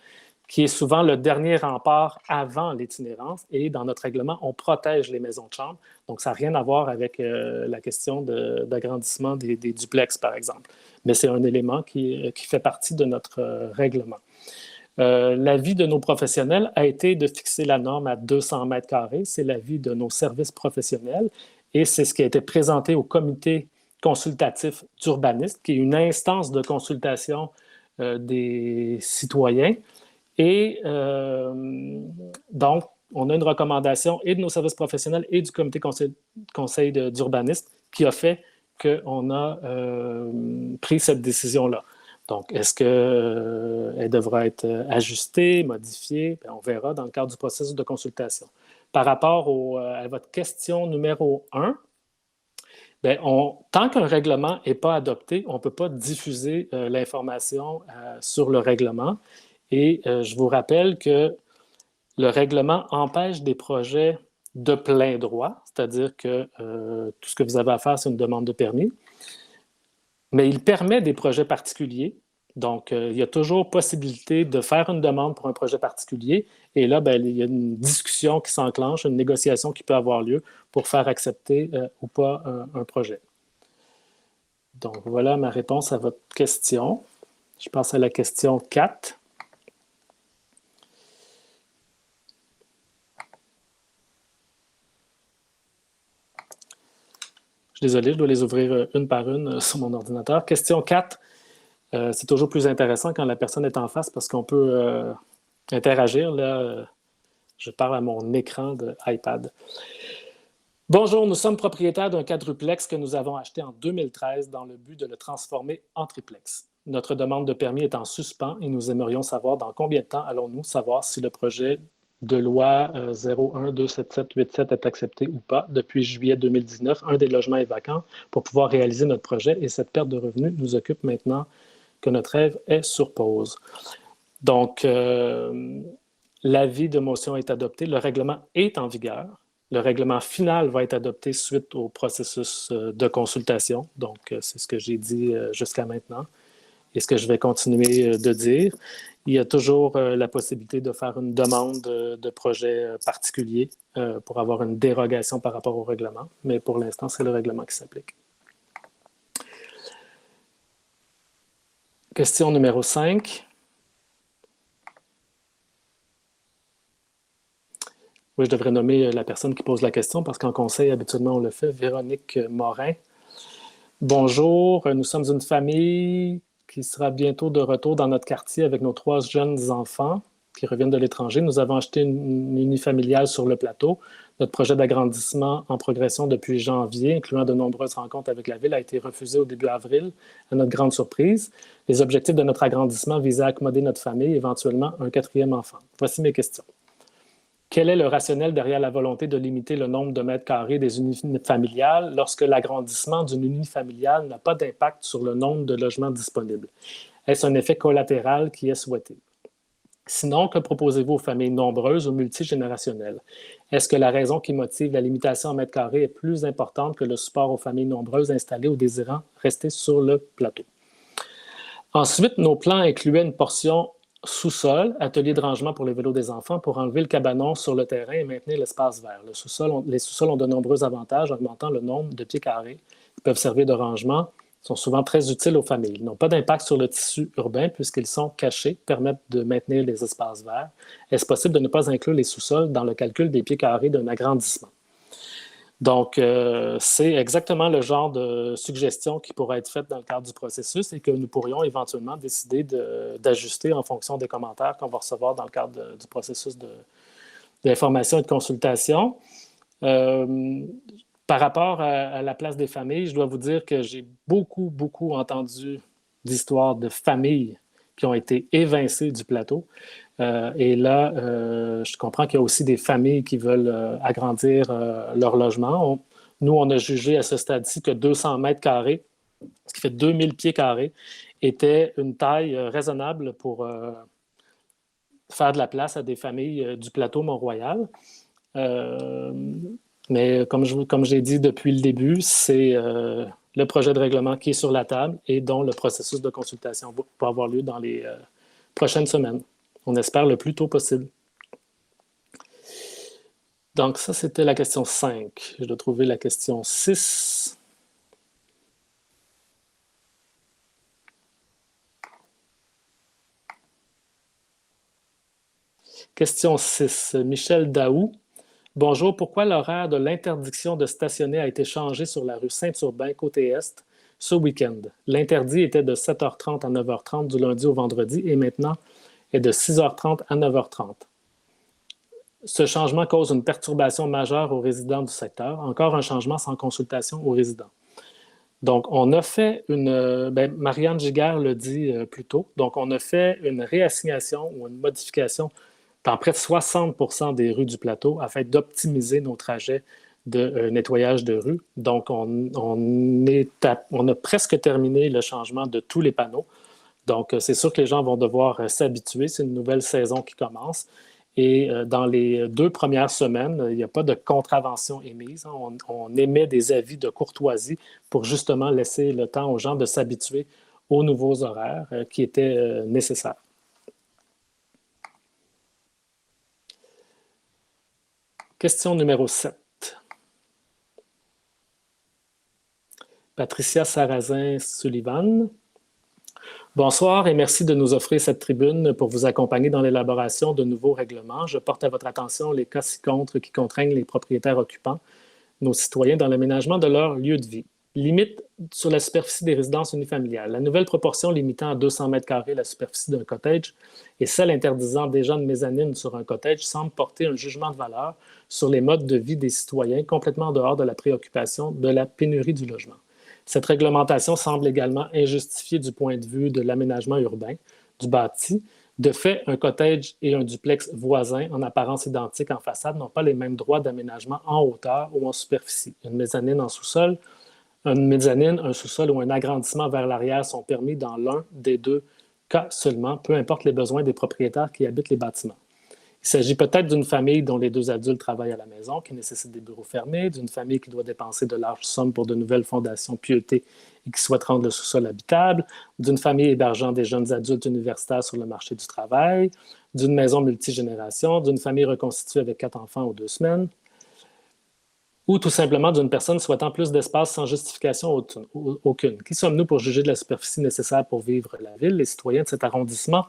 qui est souvent le dernier rempart avant l'itinérance. Et dans notre règlement, on protège les maisons de chambre. Donc, ça n'a rien à voir avec la question d'agrandissement des duplex, par exemple. Mais c'est un élément qui fait partie de notre règlement. L'avis de nos professionnels a été de fixer la norme à 200 mètres carrés. C'est l'avis de nos services professionnels et c'est ce qui a été présenté au comité consultatif d'urbanisme, qui est une instance de consultation des citoyens. Et donc, on a une recommandation et de nos services professionnels et du comité conseil d'urbanisme qui a fait qu'on a pris cette décision-là. Donc, est-ce qu'elle devra être ajustée, modifiée? Bien, on verra dans le cadre du processus de consultation. Par rapport à votre question numéro 1, bien, tant qu'un règlement n'est pas adopté, on ne peut pas diffuser l'information sur le règlement. Et je vous rappelle que le règlement empêche des projets de plein droit, c'est-à-dire que tout ce que vous avez à faire, c'est une demande de permis. Mais il permet des projets particuliers. Donc, il y a toujours possibilité de faire une demande pour un projet particulier. Et là, bien, il y a une discussion qui s'enclenche, une négociation qui peut avoir lieu pour faire accepter ou pas un projet. Donc, voilà ma réponse à votre question. Je passe à la question 4. Je suis désolé, je dois les ouvrir une par une sur mon ordinateur. Question 4, c'est toujours plus intéressant quand la personne est en face parce qu'on peut interagir. Là, je parle à mon écran de iPad. Bonjour, nous sommes propriétaires d'un quadruplex que nous avons acheté en 2013 dans le but de le transformer en triplex. Notre demande de permis est en suspens et nous aimerions savoir dans combien de temps allons-nous savoir si le projet de loi 01-27787 est accepté ou pas. Depuis juillet 2019, un des logements est vacant pour pouvoir réaliser notre projet et cette perte de revenus nous occupe maintenant que notre rêve est sur pause. Donc, l'avis de motion est adopté, le règlement est en vigueur. Le règlement final va être adopté suite au processus de consultation. Donc, c'est ce que j'ai dit jusqu'à maintenant et ce que je vais continuer de dire. Il y a toujours la possibilité de faire une demande de projet particulier pour avoir une dérogation par rapport au règlement, mais pour l'instant, c'est le règlement qui s'applique. Question numéro 5. Oui, je devrais nommer la personne qui pose la question parce qu'en conseil, habituellement, on le fait. Véronique Morin. Bonjour, nous sommes une famille qui sera bientôt de retour dans notre quartier avec nos 3 jeunes enfants qui reviennent de l'étranger. Nous avons acheté une unifamiliale sur le plateau. Notre projet d'agrandissement en progression depuis janvier, incluant de nombreuses rencontres avec la ville, a été refusé au début avril, à notre grande surprise. Les objectifs de notre agrandissement visaient à accommoder notre famille et éventuellement un 4e enfant. Voici mes questions. Quel est le rationnel derrière la volonté de limiter le nombre de mètres carrés des unifamiliales lorsque l'agrandissement d'une unifamiliale n'a pas d'impact sur le nombre de logements disponibles? Est-ce un effet collatéral qui est souhaité? Sinon, que proposez-vous aux familles nombreuses ou multigénérationnelles? Est-ce que la raison qui motive la limitation en mètres carrés est plus importante que le support aux familles nombreuses installées ou désirant rester sur le plateau? Ensuite, nos plans incluaient une portion sous-sol, atelier de rangement pour les vélos des enfants pour enlever le cabanon sur le terrain et maintenir l'espace vert. Les sous-sols ont de nombreux avantages, augmentant le nombre de pieds carrés qui peuvent servir de rangement, sont souvent très utiles aux familles. Ils n'ont pas d'impact sur le tissu urbain puisqu'ils sont cachés, permettent de maintenir les espaces verts. Est-ce possible de ne pas inclure les sous-sols dans le calcul des pieds carrés d'un agrandissement? Donc, c'est exactement le genre de suggestion qui pourra être faite dans le cadre du processus et que nous pourrions éventuellement décider d'ajuster en fonction des commentaires qu'on va recevoir dans le cadre du processus d'information et de consultation. Par rapport à la place des familles, je dois vous dire que j'ai beaucoup entendu d'histoires de familles qui ont été évincées du plateau. Et là, je comprends qu'il y a aussi des familles qui veulent agrandir leur logement. Nous, on a jugé à ce stade-ci que 200 mètres carrés, ce qui fait 2000 pieds carrés, était une taille raisonnable pour faire de la place à des familles du plateau Mont-Royal. Mais comme j'ai dit depuis le début, c'est le projet de règlement qui est sur la table et dont le processus de consultation va avoir lieu dans les prochaines semaines. On espère le plus tôt possible. Donc ça, c'était la question 5. Je dois trouver la question 6. Question 6. Michel Daou. Bonjour, pourquoi l'horaire de l'interdiction de stationner a été changé sur la rue Saint-Urbain, côté Est, ce week-end? L'interdit était de 7h30 à 9h30 du lundi au vendredi et maintenant est de 6h30 à 9h30. Ce changement cause une perturbation majeure aux résidents du secteur. Encore un changement sans consultation aux résidents. Donc, on a fait Marianne Giguère le dit plus tôt, donc on a fait une réassignation ou une modification dans près de 60% des rues du plateau afin d'optimiser nos trajets de nettoyage de rue. Donc, on a presque terminé le changement de tous les panneaux. Donc, c'est sûr que les gens vont devoir s'habituer. C'est une nouvelle saison qui commence. Et dans les 2 premières semaines, il n'y a pas de contravention émise. On émet des avis de courtoisie pour justement laisser le temps aux gens de s'habituer aux nouveaux horaires qui étaient nécessaires. Question numéro 7. Patricia Sarrazin-Sullivan. Bonsoir et merci de nous offrir cette tribune pour vous accompagner dans l'élaboration de nouveaux règlements. Je porte à votre attention les cas ci-contre qui contraignent les propriétaires occupants, nos citoyens, dans l'aménagement de leur lieu de vie. Limite sur la superficie des résidences unifamiliales. La nouvelle proportion limitant à 200 mètres carrés la superficie d'un cottage et celle interdisant déjà une mezzanine sur un cottage semble porter un jugement de valeur sur les modes de vie des citoyens complètement en dehors de la préoccupation de la pénurie du logement. Cette réglementation semble également injustifiée du point de vue de l'aménagement urbain, du bâti. De fait, un cottage et un duplex voisins, en apparence identiques en façade, n'ont pas les mêmes droits d'aménagement en hauteur ou en superficie. Une mezzanine en sous-sol, un sous-sol ou un agrandissement vers l'arrière sont permis dans l'un des 2 cas seulement, peu importe les besoins des propriétaires qui habitent les bâtiments. Il s'agit peut-être d'une famille dont les 2 adultes travaillent à la maison, qui nécessite des bureaux fermés, d'une famille qui doit dépenser de larges sommes pour de nouvelles fondations pieutés et qui souhaite rendre le sous-sol habitable, d'une famille hébergeant des jeunes adultes universitaires sur le marché du travail, d'une maison multigénération, d'une famille reconstituée avec 4 enfants ou 2 semaines, ou tout simplement d'une personne souhaitant plus d'espace sans justification aucune. Qui sommes-nous pour juger de la superficie nécessaire pour vivre la ville? Les citoyens de cet arrondissement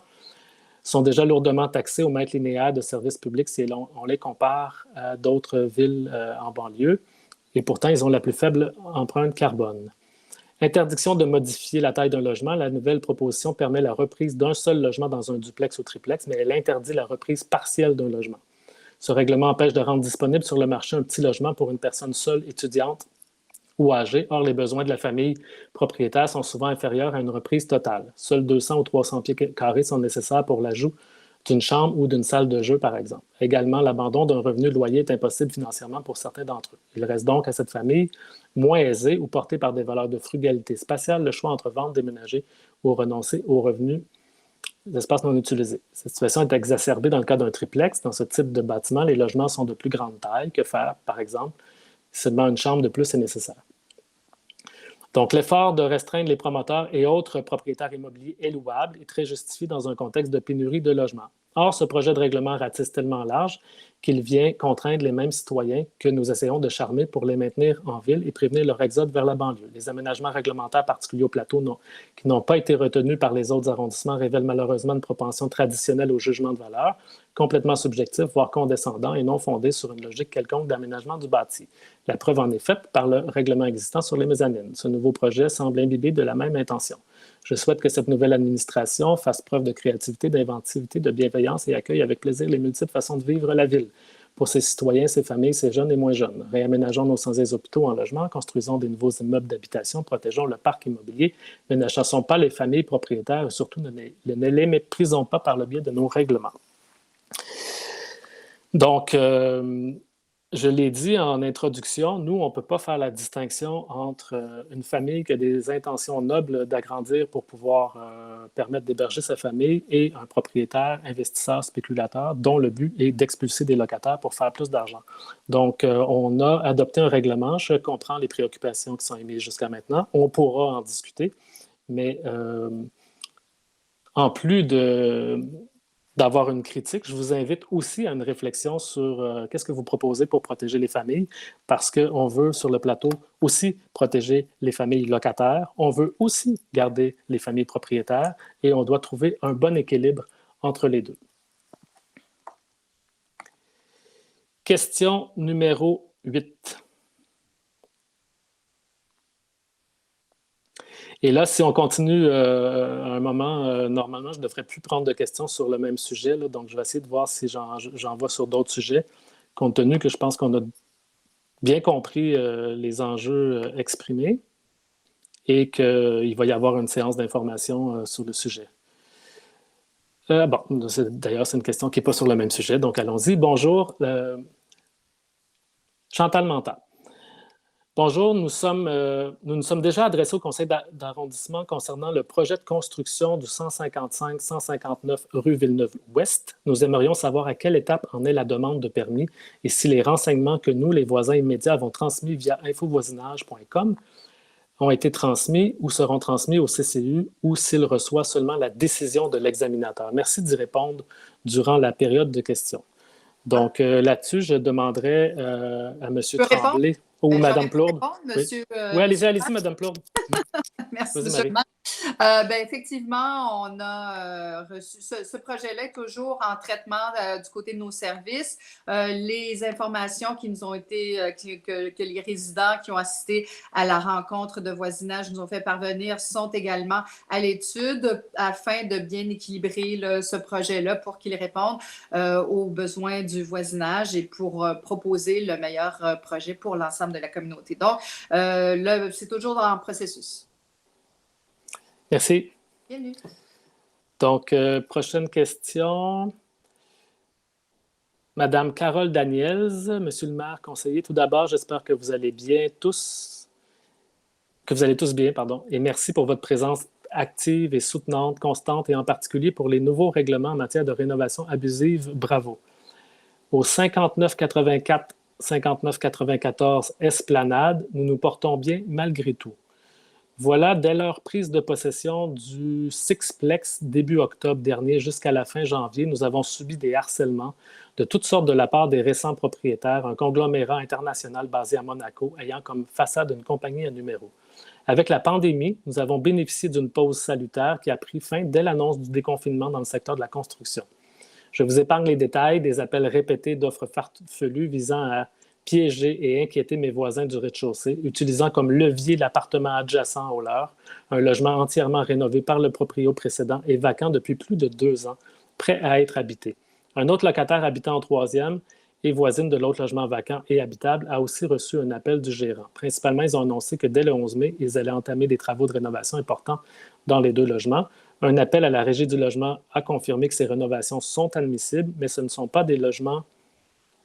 sont déjà lourdement taxés au mètre linéaire de services publics si on les compare à d'autres villes en banlieue, et pourtant ils ont la plus faible empreinte carbone. Interdiction de modifier la taille d'un logement. La nouvelle proposition permet la reprise d'un seul logement dans un duplex ou triplex, mais elle interdit la reprise partielle d'un logement. Ce règlement empêche de rendre disponible sur le marché un petit logement pour une personne seule, étudiante ou âgée. Or, les besoins de la famille propriétaire sont souvent inférieurs à une reprise totale. Seuls 200 ou 300 pieds carrés sont nécessaires pour l'ajout d'une chambre ou d'une salle de jeu, par exemple. Également, l'abandon d'un revenu de loyer est impossible financièrement pour certains d'entre eux. Il reste donc à cette famille moins aisée ou portée par des valeurs de frugalité spatiale le choix entre vendre, déménager ou renoncer aux revenus d'espaces non utilisés. Cette situation est exacerbée dans le cas d'un triplex. Dans ce type de bâtiment, les logements sont de plus grande taille. Que faire, par exemple, si seulement une chambre de plus est nécessaire? Donc, l'effort de restreindre les promoteurs et autres propriétaires immobiliers est louable et très justifié dans un contexte de pénurie de logements. Or, ce projet de règlement ratisse tellement large qu'il vient contraindre les mêmes citoyens que nous essayons de charmer pour les maintenir en ville et prévenir leur exode vers la banlieue. Les aménagements réglementaires particuliers au plateau qui n'ont pas été retenus par les autres arrondissements révèlent malheureusement une propension traditionnelle au jugement de valeur, complètement subjectif, voire condescendant et non fondé sur une logique quelconque d'aménagement du bâti. La preuve en est faite par le règlement existant sur les mezzanines. Ce nouveau projet semble imbiber de la même intention. Je souhaite que cette nouvelle administration fasse preuve de créativité, d'inventivité, de bienveillance et accueille avec plaisir les multiples façons de vivre la ville. Pour ses citoyens, ses familles, ses jeunes et moins jeunes. Réaménageons nos sans-aise hôpitaux en logement, construisons des nouveaux immeubles d'habitation, protégeons le parc immobilier, mais ne chassons pas les familles propriétaires et surtout ne les méprisons pas par le biais de nos règlements. Donc, je l'ai dit en introduction, nous, on ne peut pas faire la distinction entre une famille qui a des intentions nobles d'agrandir pour pouvoir permettre d'héberger sa famille et un propriétaire, investisseur, spéculateur, dont le but est d'expulser des locataires pour faire plus d'argent. Donc, on a adopté un règlement. Je comprends les préoccupations qui sont émises jusqu'à maintenant. On pourra en discuter, mais en plus d'avoir une critique, je vous invite aussi à une réflexion sur qu'est-ce que vous proposez pour protéger les familles, parce qu'on veut, sur le plateau, aussi protéger les familles locataires. On veut aussi garder les familles propriétaires et on doit trouver un bon équilibre entre les deux. Question numéro 8. Et là, si on continue un moment, normalement, je ne devrais plus prendre de questions sur le même sujet. Là, donc, je vais essayer de voir si j'en vois sur d'autres sujets, compte tenu que je pense qu'on a bien compris les enjeux exprimés et qu'il va y avoir une séance d'information sur le sujet. Bon, d'ailleurs, c'est une question qui n'est pas sur le même sujet, donc allons-y. Bonjour, Chantal Manta. Bonjour, nous nous sommes déjà adressés au conseil d'arrondissement concernant le projet de construction du 155-159 rue Villeneuve-Ouest. Nous aimerions savoir à quelle étape en est la demande de permis et si les renseignements que nous, les voisins immédiats, avons transmis via infovoisinage.com ont été transmis ou seront transmis au CCU ou s'il reçoit seulement la décision de l'examinateur. Merci d'y répondre durant la période de questions. Donc, là-dessus, je demanderais à M. Tremblay ou Mme Plourde. Monsieur, oui, allez-y, Mme Plourde. Merci, M. M. Effectivement, on a reçu ce projet-là est toujours en traitement du côté de nos services. Les informations qui nous ont été, que les résidents qui ont assisté à la rencontre de voisinage nous ont fait parvenir sont également à l'étude afin de bien équilibrer ce projet-là pour qu'il réponde aux besoins du voisinage et pour proposer le meilleur projet pour l'ensemble de la communauté. Donc, c'est toujours en processus. Merci. Bienvenue. Donc, prochaine question. Madame Carole Daniels, Monsieur le maire, conseiller, tout d'abord, j'espère que vous allez bien tous, pardon, et merci pour votre présence active et soutenante, constante, et en particulier pour les nouveaux règlements en matière de rénovation abusive. Bravo. Au 5994 Esplanade, nous nous portons bien malgré tout. Voilà, dès leur prise de possession du Sixplex début octobre dernier jusqu'à la fin janvier, nous avons subi des harcèlements de toutes sortes de la part des récents propriétaires, un conglomérat international basé à Monaco ayant comme façade une compagnie à numéro. Avec la pandémie, nous avons bénéficié d'une pause salutaire qui a pris fin dès l'annonce du déconfinement dans le secteur de la construction. Je vous épargne les détails des appels répétés d'offres farfelues visant à piéger et inquiéter mes voisins du rez-de-chaussée, utilisant comme levier l'appartement adjacent au leur, un logement entièrement rénové par le proprio précédent et vacant depuis plus de 2 ans, prêt à être habité. Un autre locataire habitant en troisième et voisine de l'autre logement vacant et habitable a aussi reçu un appel du gérant. Principalement, ils ont annoncé que dès le 11 mai, ils allaient entamer des travaux de rénovation importants dans les 2 logements. Un appel à la Régie du logement a confirmé que ces rénovations sont admissibles, mais ce ne sont pas des logements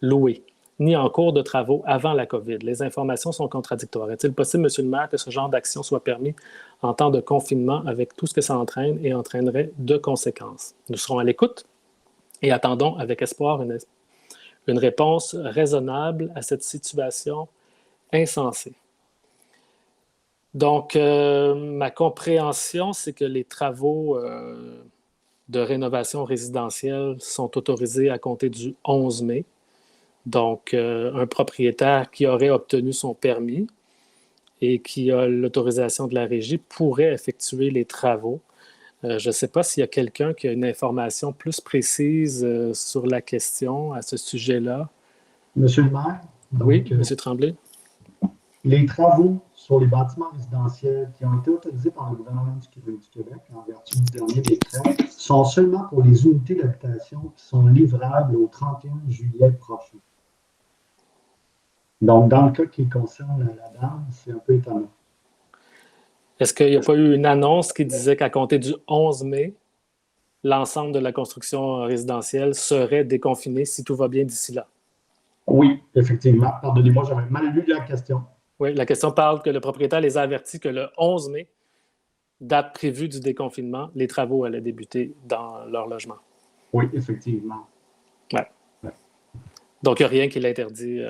loués, ni en cours de travaux avant la COVID. Les informations sont contradictoires. Est-il possible, Monsieur le maire, que ce genre d'action soit permis en temps de confinement avec tout ce que ça entraîne et entraînerait de conséquences? Nous serons à l'écoute et attendons avec espoir une réponse raisonnable à cette situation insensée. Donc, ma compréhension, c'est que les travaux de rénovation résidentielle sont autorisés à compter du 11 mai. Donc, un propriétaire qui aurait obtenu son permis et qui a l'autorisation de la régie pourrait effectuer les travaux. Je ne sais pas s'il y a quelqu'un qui a une information plus précise sur la question à ce sujet-là. Monsieur le maire? Donc, oui, Monsieur Tremblay. Les travaux sur les bâtiments résidentiels qui ont été autorisés par le gouvernement du Québec en vertu du dernier décret sont seulement pour les unités d'habitation qui sont livrables au 31 juillet prochain. Donc, dans le cas qui concerne la dame, c'est un peu étonnant. Est-ce qu'il n'y a pas eu une annonce qui disait qu'à compter du 11 mai, l'ensemble de la construction résidentielle serait déconfiné si tout va bien d'ici là? Oui, effectivement. Pardonnez-moi, j'avais mal lu la question. Oui, la question parle que le propriétaire les a avertis que le 11 mai, date prévue du déconfinement, les travaux allaient débuter dans leur logement. Oui, effectivement. Ouais. Ouais. Donc, il n'y a rien qui l'interdit.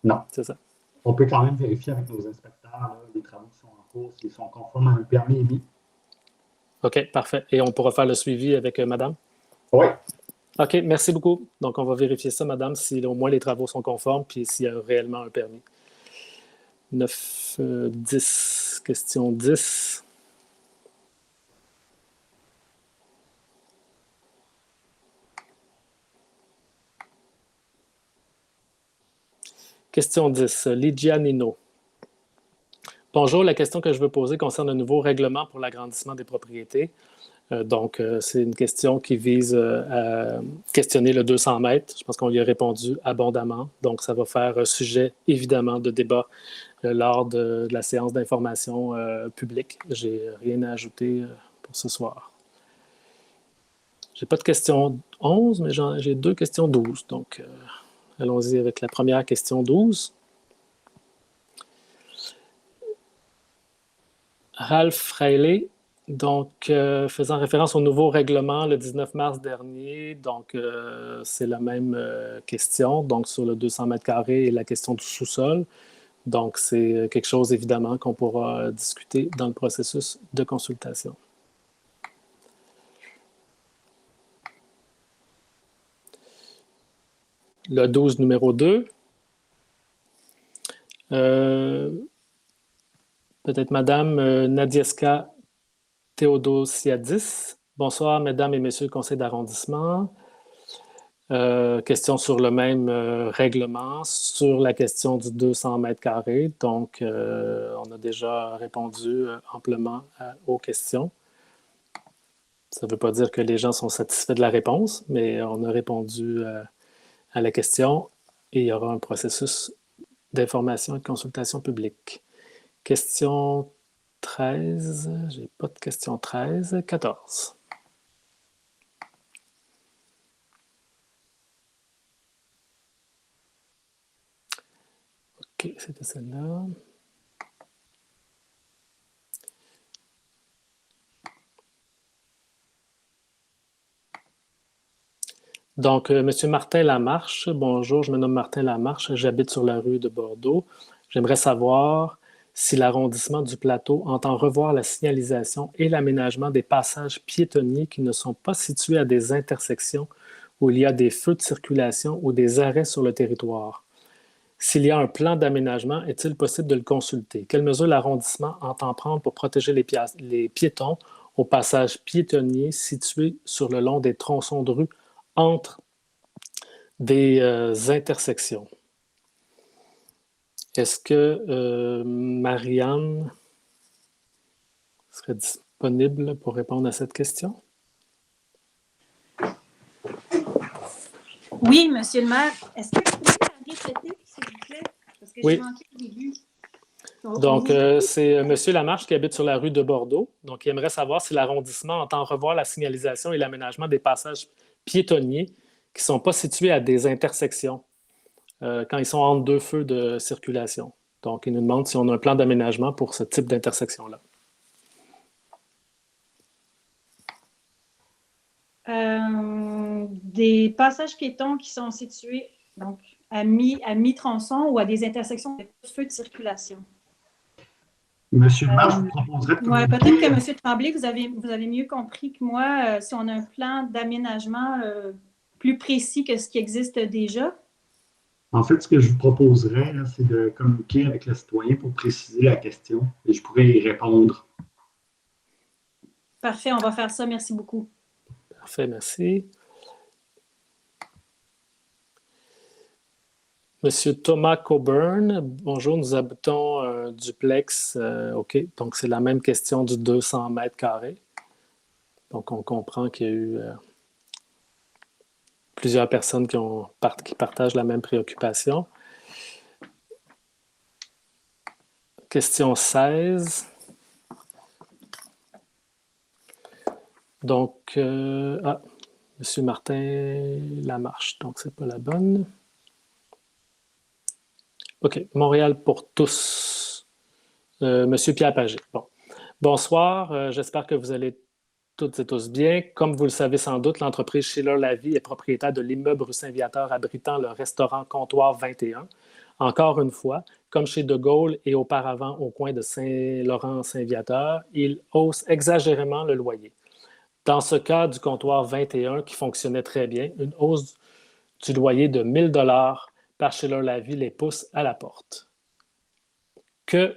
Non. C'est ça. On peut quand même vérifier avec nos inspecteurs là, les travaux qui sont en cours, s'ils sont conformes à un permis émis. OK, parfait. Et on pourra faire le suivi avec madame? Oui. OK, merci beaucoup. Donc, on va vérifier ça, madame, si au moins les travaux sont conformes puis s'il y a réellement un permis. 9, 10, question 10. Question 10, Lydia Nino. Bonjour, la question que je veux poser concerne un nouveau règlement pour l'agrandissement des propriétés. Donc, c'est une question qui vise à questionner le 200 mètres. Je pense qu'on y a répondu abondamment. Donc, ça va faire sujet, évidemment, de débat lors de la séance d'information publique. Je n'ai rien à ajouter pour ce soir. Je n'ai pas de question 11, mais j'ai 2 questions 12. Donc, allons-y avec la première question 12. Ralph Freiley, donc faisant référence au nouveau règlement le 19 mars dernier, donc c'est la même question, donc sur le 200 mètres carrés et la question du sous-sol. Donc c'est quelque chose évidemment qu'on pourra discuter dans le processus de consultation. Le 12 numéro 2. Peut-être Madame Nadieska Theodosiadis. Bonsoir, Mesdames et Messieurs le Conseil d'arrondissement. Question sur le même règlement, sur la question du 200 mètres carrés. Donc, on a déjà répondu amplement aux questions. Ça ne veut pas dire que les gens sont satisfaits de la réponse, mais on a répondu à la question et il y aura un processus d'information et de consultation publique. Question 13, j'ai pas de question 13, 14. OK, c'était celle-là. Donc, M. Martin Lamarche, bonjour, je me nomme Martin Lamarche, j'habite sur la rue de Bordeaux. J'aimerais savoir si l'arrondissement du Plateau entend revoir la signalisation et l'aménagement des passages piétonniers qui ne sont pas situés à des intersections où il y a des feux de circulation ou des arrêts sur le territoire. S'il y a un plan d'aménagement, est-il possible de le consulter? Quelles mesures l'arrondissement entend prendre pour protéger les piétons aux passages piétonniers situés sur le long des tronçons de rue entre des intersections? Est-ce que Marianne serait disponible pour répondre à cette question? Oui, Monsieur le maire. Est-ce que vous pouvez la répéter, s'il vous plaît? Parce que Oui. j'ai manqué au début. Donc, c'est M. Lamarche qui habite sur la rue de Bordeaux. Donc, il aimerait savoir si l'arrondissement entend revoir la signalisation et l'aménagement des passages piétonniers qui ne sont pas situés à des intersections quand ils sont entre 2 feux de circulation. Donc, il nous demande si on a un plan d'aménagement pour ce type d'intersection-là. Des passages piétons qui sont situés donc, à mi-tronçon ou à des intersections de feux de circulation. Monsieur le maire, je vous proposerais de Ouais, communiquer... peut-être que M. Tremblay, vous avez mieux compris que moi si on a un plan d'aménagement plus précis que ce qui existe déjà. En fait, ce que je vous proposerais, là, c'est de communiquer avec le citoyen pour préciser la question et je pourrais y répondre. Parfait, on va faire ça. Merci beaucoup. Parfait, merci. Monsieur Thomas Coburn, bonjour, nous habitons un duplex. OK, donc c'est la même question du 200 mètres carrés. Donc, on comprend qu'il y a eu plusieurs personnes qui partagent la même préoccupation. Question 16. Donc, M. Martin Lamarche, donc c'est pas la bonne. OK. Montréal pour tous. Monsieur Pierre Pagé. Bon. Bonsoir. J'espère que vous allez toutes et tous bien. Comme vous le savez sans doute, l'entreprise Schiller Lavie est propriétaire de l'immeuble rue Saint-Viateur abritant le restaurant Comptoir 21. Encore une fois, comme chez De Gaulle et auparavant au coin de Saint-Laurent-Saint-Viateur, il hausse exagérément le loyer. Dans ce cas du Comptoir 21 qui fonctionnait très bien, une hausse du loyer de 1 000 $ par Schiller Lavie les pousse à la porte. Que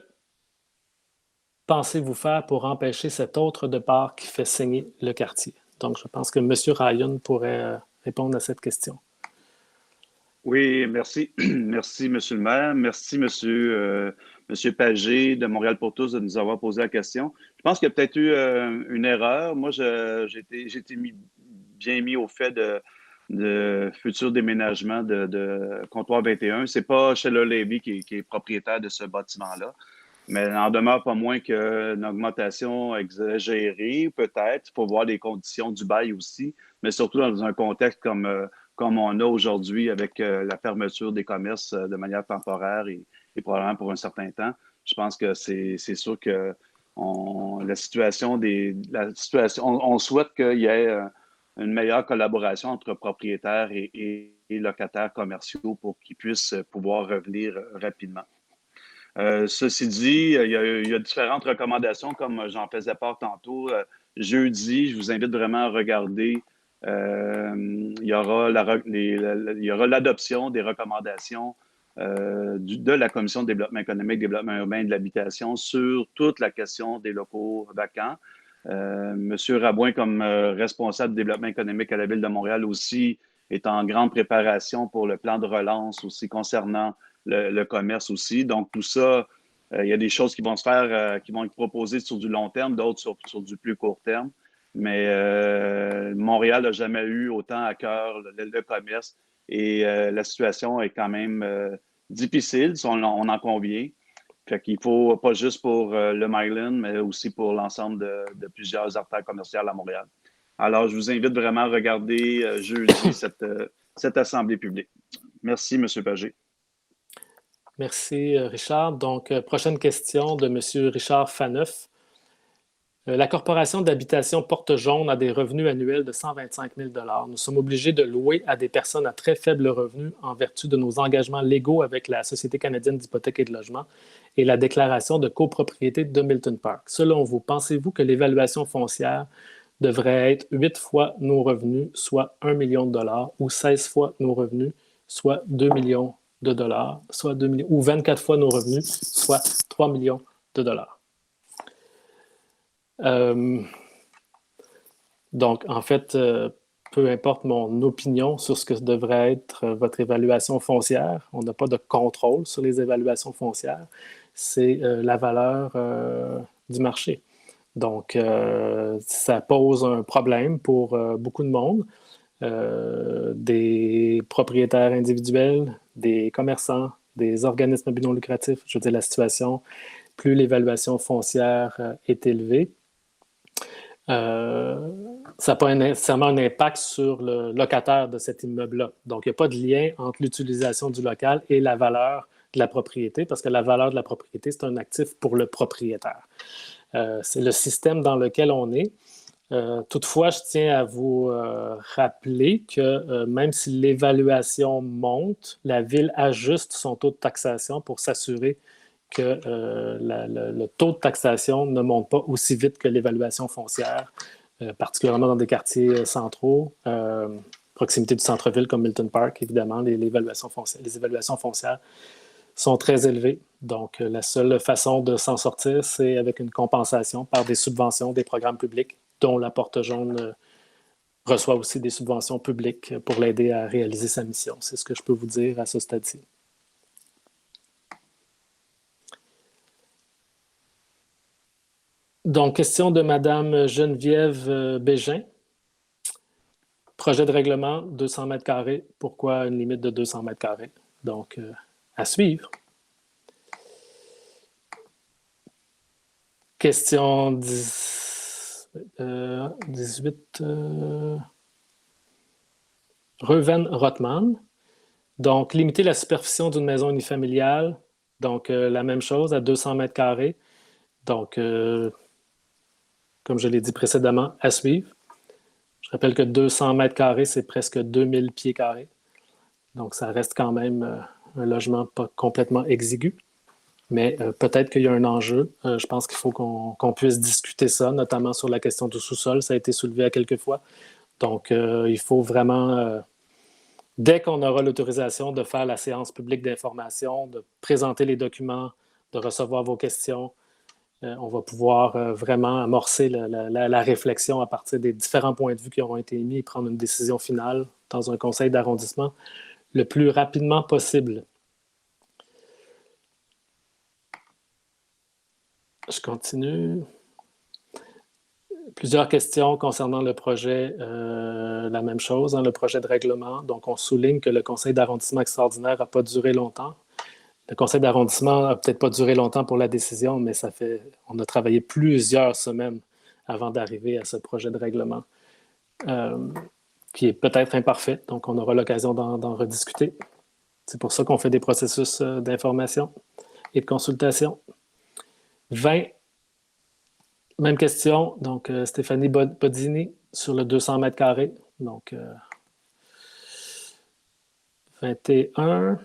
pensez-vous faire pour empêcher cet autre départ qui fait saigner le quartier? Donc, je pense que M. Ryan pourrait répondre à cette question. Oui, merci. Merci, M. le maire. Merci, M. Pagé de Montréal pour tous de nous avoir posé la question. Je pense qu'il y a peut-être eu une erreur. Moi, j'ai été bien mis au fait de futur déménagement de Comptoir 21. Ce n'est pas Schiller Lavie qui est propriétaire de ce bâtiment-là. Mais il n'en demeure pas moins qu'une augmentation exagérée, peut-être. Il faut voir les conditions du bail aussi, mais surtout dans un contexte comme on a aujourd'hui avec la fermeture des commerces de manière temporaire et probablement pour un certain temps. Je pense que c'est sûr que on souhaite qu'il y ait une meilleure collaboration entre propriétaires et locataires commerciaux pour qu'ils puissent pouvoir revenir rapidement. Ceci dit, il y a différentes recommandations, comme j'en faisais part tantôt. Jeudi, je vous invite vraiment à regarder. Il y aura l'adoption des recommandations de la Commission de développement économique, développement urbain et de l'habitation sur toute la question des locaux vacants. Monsieur Rabouin, comme responsable de développement économique à la Ville de Montréal aussi, est en grande préparation pour le plan de relance aussi concernant le commerce aussi. Donc, tout ça, il y a des choses qui vont se faire, qui vont être proposées sur du long terme, d'autres sur du plus court terme. Mais Montréal n'a jamais eu autant à cœur le commerce et la situation est quand même difficile, on en convient. Fait qu'il faut, pas juste pour le Myland, mais aussi pour l'ensemble de plusieurs artères commerciales à Montréal. Alors, je vous invite vraiment à regarder jeudi cette assemblée publique. Merci, M. Pagé. Merci, Richard. Donc, prochaine question de M. Richard Faneuf. La Corporation d'habitation Porte-Jaune a des revenus annuels de 125 000 $. Nous sommes obligés de louer à des personnes à très faible revenu en vertu de nos engagements légaux avec la Société canadienne d'hypothèque et de logement et la déclaration de copropriété de Milton Park. Selon vous, pensez-vous que l'évaluation foncière devrait être 8 fois nos revenus, soit 1 million de dollars, ou 16 fois nos revenus, soit 2 millions de dollars, soit 2 millions, ou 24 fois nos revenus, soit 3 millions de dollars? Donc, en fait, peu importe mon opinion sur ce que devrait être votre évaluation foncière, on n'a pas de contrôle sur les évaluations foncières, c'est la valeur du marché. Donc, ça pose un problème pour beaucoup de monde, des propriétaires individuels, des commerçants, des organismes à but non lucratif. Je veux dire, la situation, plus l'évaluation foncière est élevée, ça n'a pas nécessairement un impact sur le locataire de cet immeuble-là. Donc, il n'y a pas de lien entre l'utilisation du local et la valeur de la propriété, parce que la valeur de la propriété, c'est un actif pour le propriétaire. C'est le système dans lequel on est. Toutefois, je tiens à vous rappeler que même si l'évaluation monte, la Ville ajuste son taux de taxation pour s'assurer que le taux de taxation ne monte pas aussi vite que l'évaluation foncière, particulièrement dans des quartiers centraux, proximité du centre-ville comme Milton Park, évidemment, les évaluations foncières sont très élevées. Donc, la seule façon de s'en sortir, c'est avec une compensation par des subventions, des programmes publics, dont la Porte Jaune reçoit aussi des subventions publiques pour l'aider à réaliser sa mission. C'est ce que je peux vous dire à ce stade-ci. Donc, question de Mme Geneviève Bégin. Projet de règlement, 200 mètres carrés. Pourquoi une limite de 200 mètres carrés? Donc, à suivre. Question 18. Reuven Rothman. Donc, limiter la superficie d'une maison unifamiliale. Donc, la même chose à 200 mètres carrés. Donc, comme je l'ai dit précédemment, à suivre. Je rappelle que 200 mètres carrés, c'est presque 2000 pieds carrés. Donc, ça reste quand même un logement pas complètement exigu. Mais peut-être qu'il y a un enjeu. Je pense qu'il faut qu'on puisse discuter ça, notamment sur la question du sous-sol. Ça a été soulevé à quelques fois. Donc, il faut vraiment, dès qu'on aura l'autorisation de faire la séance publique d'information, de présenter les documents, de recevoir vos questions, on va pouvoir vraiment amorcer la réflexion à partir des différents points de vue qui auront été émis et prendre une décision finale dans un conseil d'arrondissement le plus rapidement possible. Je continue. Plusieurs questions concernant le projet, la même chose, le projet de règlement. Donc, on souligne que le conseil d'arrondissement extraordinaire n'a pas duré longtemps. Le conseil d'arrondissement n'a peut-être pas duré longtemps pour la décision, mais on a travaillé plusieurs semaines avant d'arriver à ce projet de règlement, qui est peut-être imparfait. Donc, on aura l'occasion d'en rediscuter. C'est pour ça qu'on fait des processus d'information et de consultation. 20. Même question, donc Stéphanie Bodini sur le 200 mètres carrés. Donc, 21.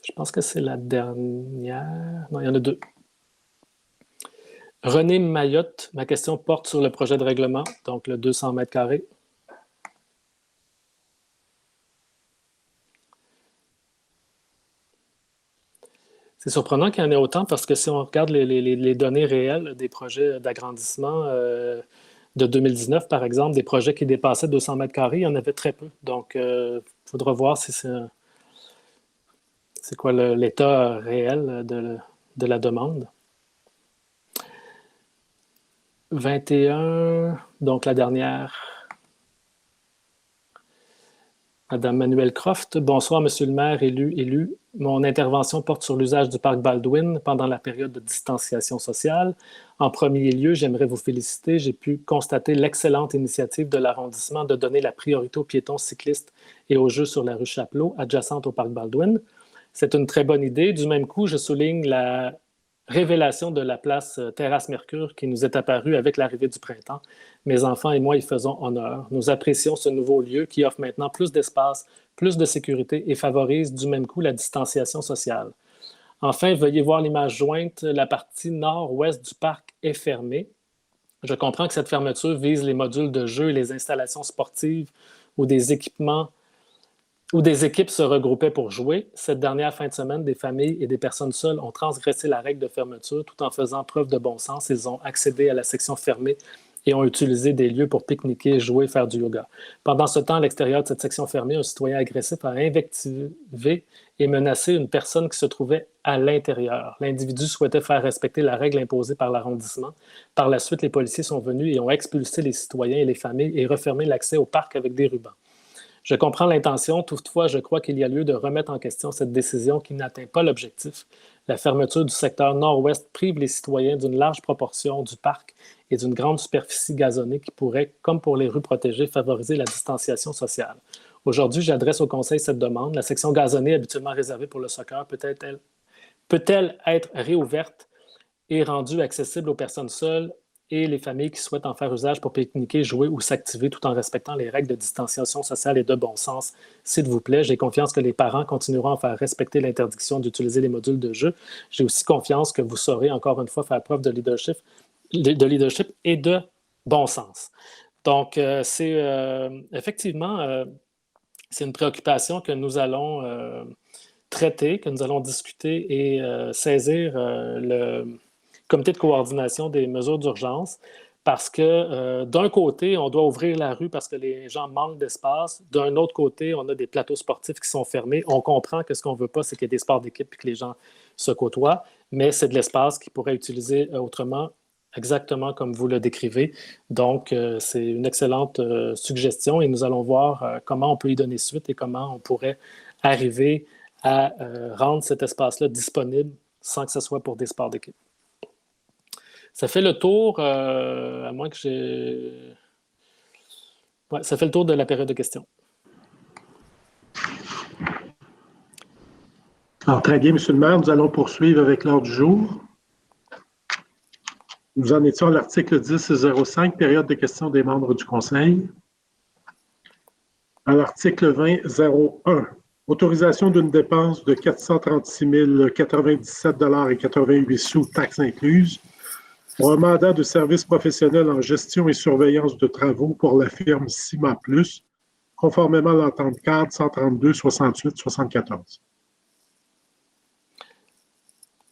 Je pense que c'est la dernière. Non, il y en a 2. René Mayotte, ma question porte sur le projet de règlement, donc le 200 mètres carrés. C'est surprenant qu'il y en ait autant parce que si on regarde les données réelles des projets d'agrandissement de 2019, par exemple, des projets qui dépassaient 200 mètres carrés, il y en avait très peu. Donc, il faudra voir si c'est quoi l'état réel de la demande. 21, donc la dernière. Madame Manuelle Croft, bonsoir, Monsieur le maire, élu. Mon intervention porte sur l'usage du parc Baldwin pendant la période de distanciation sociale. En premier lieu, j'aimerais vous féliciter. J'ai pu constater l'excellente initiative de l'arrondissement de donner la priorité aux piétons cyclistes et aux jeux sur la rue Chapelot, adjacente au parc Baldwin. C'est une très bonne idée. Du même coup, je souligne la révélation de la place Terrasse Mercure qui nous est apparue avec l'arrivée du printemps. Mes enfants et moi y faisons honneur. Nous apprécions ce nouveau lieu qui offre maintenant plus d'espace, plus de sécurité et favorise du même coup la distanciation sociale. Enfin, veuillez voir l'image jointe. La partie nord-ouest du parc est fermée. Je comprends que cette fermeture vise les modules de jeu et les installations sportives où des équipes se regroupaient pour jouer. Cette dernière fin de semaine, des familles et des personnes seules ont transgressé la règle de fermeture tout en faisant preuve de bon sens. Ils ont accédé à la section fermée et ont utilisé des lieux pour pique-niquer, jouer, faire du yoga. Pendant ce temps, à l'extérieur de cette section fermée, un citoyen agressif a invectivé et menacé une personne qui se trouvait à l'intérieur. L'individu souhaitait faire respecter la règle imposée par l'arrondissement. Par la suite, les policiers sont venus et ont expulsé les citoyens et les familles et refermé l'accès au parc avec des rubans. Je comprends l'intention, toutefois, je crois qu'il y a lieu de remettre en question cette décision qui n'atteint pas l'objectif. La fermeture du secteur nord-ouest prive les citoyens d'une large proportion du parc et d'une grande superficie gazonnée qui pourrait, comme pour les rues protégées, favoriser la distanciation sociale. Aujourd'hui, j'adresse au Conseil cette demande. La section gazonnée, habituellement réservée pour le soccer, peut-elle être réouverte et rendue accessible aux personnes seules et les familles qui souhaitent en faire usage pour pique-niquer, jouer ou s'activer tout en respectant les règles de distanciation sociale et de bon sens. S'il vous plaît, j'ai confiance que les parents continueront à faire respecter l'interdiction d'utiliser les modules de jeu. J'ai aussi confiance que vous saurez encore une fois faire preuve de leadership et de bon sens. Donc, effectivement, c'est une préoccupation que nous allons traiter, que nous allons discuter et saisir le comité de coordination des mesures d'urgence parce que d'un côté, on doit ouvrir la rue parce que les gens manquent d'espace. D'un autre côté, on a des plateaux sportifs qui sont fermés. On comprend que ce qu'on ne veut pas, c'est qu'il y ait des sports d'équipe et que les gens se côtoient, mais c'est de l'espace qu'ils pourraient utiliser autrement, exactement comme vous le décrivez. Donc, c'est une excellente suggestion et nous allons voir comment on peut y donner suite et comment on pourrait arriver à rendre cet espace-là disponible sans que ce soit pour des sports d'équipe. Ça fait le tour, à moins que j'ai... Ouais, ça fait le tour de la période de questions. Alors, très bien, M. le maire, nous allons poursuivre avec l'ordre du jour. Nous en étions à l'article 10.05, période de questions des membres du Conseil. À l'article 20.01, autorisation d'une dépense de 436 097,88 $, taxes incluses, pour un mandat de service professionnel en gestion et surveillance de travaux pour la firme CIMA+, conformément à l'entente cadre 132-68-74.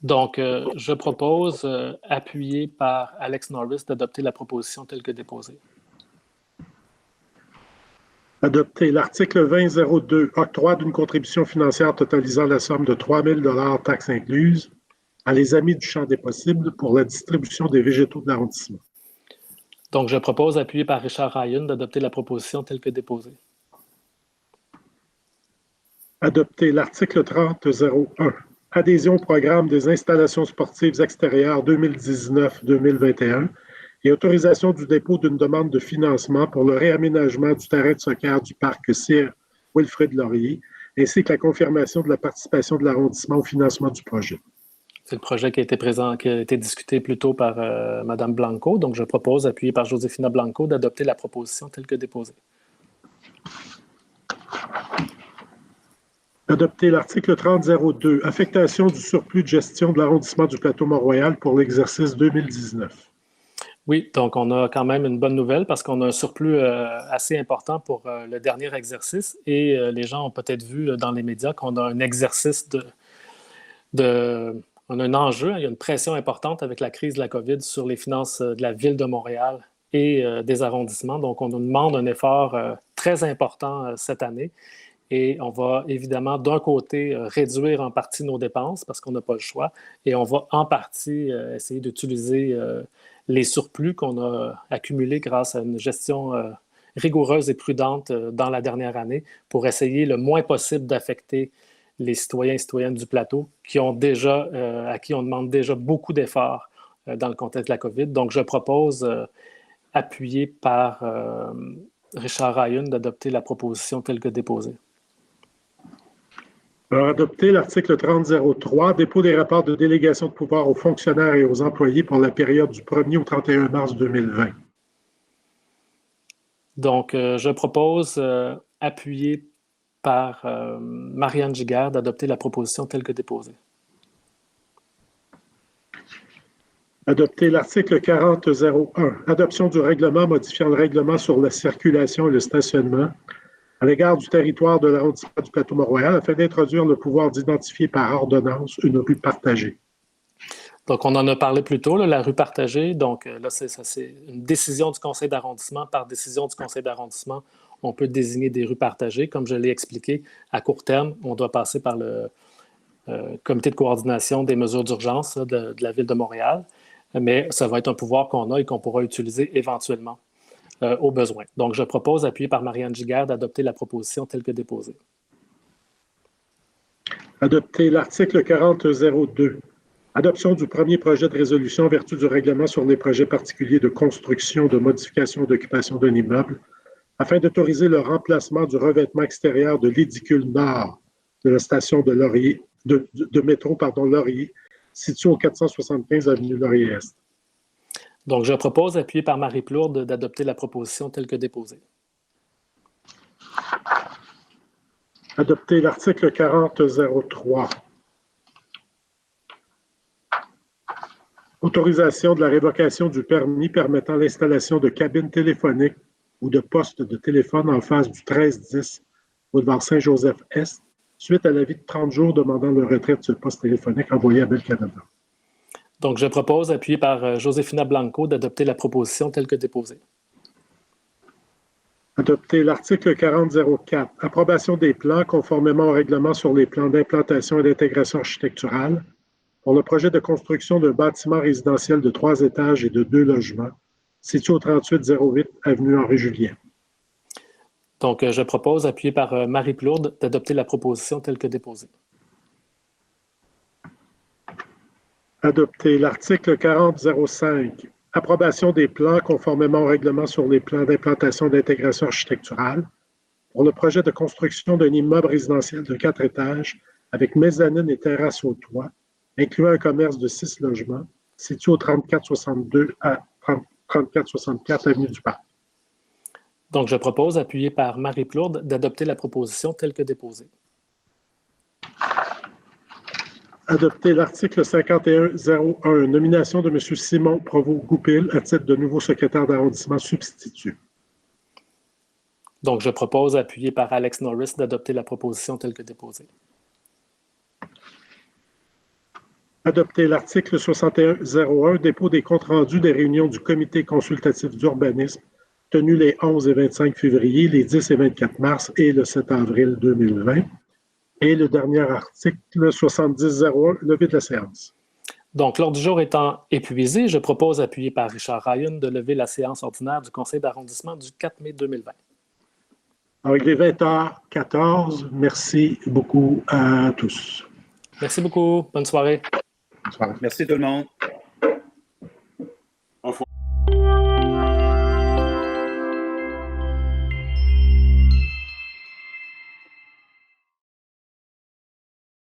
Donc, je propose, appuyé par Alex Norris, d'adopter la proposition telle que déposée. Adopter l'article 20.02, octroi d'une contribution financière totalisant la somme de 3 000 $, taxes incluses, à les Amis du champ des possibles pour la distribution des végétaux de l'arrondissement. Donc, je propose, appuyé par Richard Ryan, d'adopter la proposition telle que déposée. Adopter l'article 30.01, adhésion au programme des installations sportives extérieures 2019-2021 et autorisation du dépôt d'une demande de financement pour le réaménagement du terrain de soccer du parc Sir Wilfrid Laurier, ainsi que la confirmation de la participation de l'arrondissement au financement du projet. C'est le projet qui a été discuté plus tôt par Mme Blanco. Donc, je propose, appuyé par Josefina Blanco, d'adopter la proposition telle que déposée. Adopter l'article 30.02, affectation du surplus de gestion de l'arrondissement du Plateau-Mont-Royal pour l'exercice 2019. Oui, donc on a quand même une bonne nouvelle parce qu'on a un surplus assez important pour le dernier exercice et les gens ont peut-être vu dans les médias qu'on a un exercice on a un enjeu, il y a une pression importante avec la crise de la COVID sur les finances de la Ville de Montréal et des arrondissements. Donc, on nous demande un effort très important cette année. Et on va évidemment, d'un côté, réduire en partie nos dépenses parce qu'on n'a pas le choix. Et on va en partie essayer d'utiliser les surplus qu'on a accumulés grâce à une gestion rigoureuse et prudente dans la dernière année pour essayer le moins possible d'affecter les citoyens et citoyennes du plateau à qui on demande déjà beaucoup d'efforts dans le contexte de la COVID. Donc, je propose, appuyé par Richard Ryan, d'adopter la proposition telle que déposée. Alors, adopter l'article 30.03, dépôt des rapports de délégation de pouvoir aux fonctionnaires et aux employés pour la période du 1er au 31 mars 2020. Donc, je propose, appuyé par Marianne Giguère, d'adopter la proposition telle que déposée. Adopter l'article 40.01, adoption du règlement modifiant le règlement sur la circulation et le stationnement à l'égard du territoire de l'arrondissement du Plateau-Mont-Royal afin d'introduire le pouvoir d'identifier par ordonnance une rue partagée. Donc, on en a parlé plus tôt, là, la rue partagée. Donc, là, c'est une décision du conseil d'arrondissement. Par décision du conseil d'arrondissement, on peut désigner des rues partagées. Comme je l'ai expliqué, à court terme, on doit passer par le comité de coordination des mesures d'urgence de la Ville de Montréal. Mais ça va être un pouvoir qu'on a et qu'on pourra utiliser éventuellement au besoin. Donc, je propose, appuyé par Marianne Giguère, d'adopter la proposition telle que déposée. Adopter l'article 40.02. Adoption du premier projet de résolution en vertu du règlement sur les projets particuliers de construction, de modification ou d'occupation d'un immeuble afin d'autoriser le remplacement du revêtement extérieur de l'édicule nord de la station de Laurier, de métro Laurier, située au 475 avenue Laurier-Est. Donc, je propose, appuyé par Marie Plourde, d'adopter la proposition telle que déposée. Adopter l'article 40.03. Autorisation de la révocation du permis permettant l'installation de cabines téléphoniques ou de postes de téléphone en face du 1310 boulevard Saint-Joseph-Est, suite à l'avis de 30 jours demandant le retrait de ce poste téléphonique envoyé à Bell Canada. Donc, je propose, appuyé par Josefina Blanco, d'adopter la proposition telle que déposée. Adopter l'article 40.04. Approbation des plans conformément au règlement sur les plans d'implantation et d'intégration architecturale pour le projet de construction d'un bâtiment résidentiel de 3 étages et de 2 logements, situé au 3808 avenue Henri-Julien. Donc, je propose, appuyé par Marie Plourde, d'adopter la proposition telle que déposée. Adopter l'article 40.05. Approbation des plans conformément au règlement sur les plans d'implantation et d'intégration architecturale pour le projet de construction d'un immeuble résidentiel de 4 étages avec mezzanine et terrasse au toit, incluant un commerce de 6 logements, situé au 3462 à 3464 Avenue du Parc. Donc, je propose, appuyé par Marie Plourde, d'adopter la proposition telle que déposée. Adopter l'article 5101, nomination de M. Simon Provost-Goupil à titre de nouveau secrétaire d'arrondissement substitut. Donc, je propose, appuyé par Alex Norris, d'adopter la proposition telle que déposée. Adopter l'article 6101, dépôt des comptes rendus des réunions du comité consultatif d'urbanisme tenues les 11 et 25 février, les 10 et 24 mars et le 7 avril 2020. Et le dernier article 7001, levé de la séance. Donc, l'ordre du jour étant épuisé, je propose, appuyé par Richard Ryan, de lever la séance ordinaire du conseil d'arrondissement du 4 mai 2020. Alors, il est 20h14. Merci beaucoup à tous. Merci beaucoup. Bonne soirée. Bonne soirée. Merci tout le monde.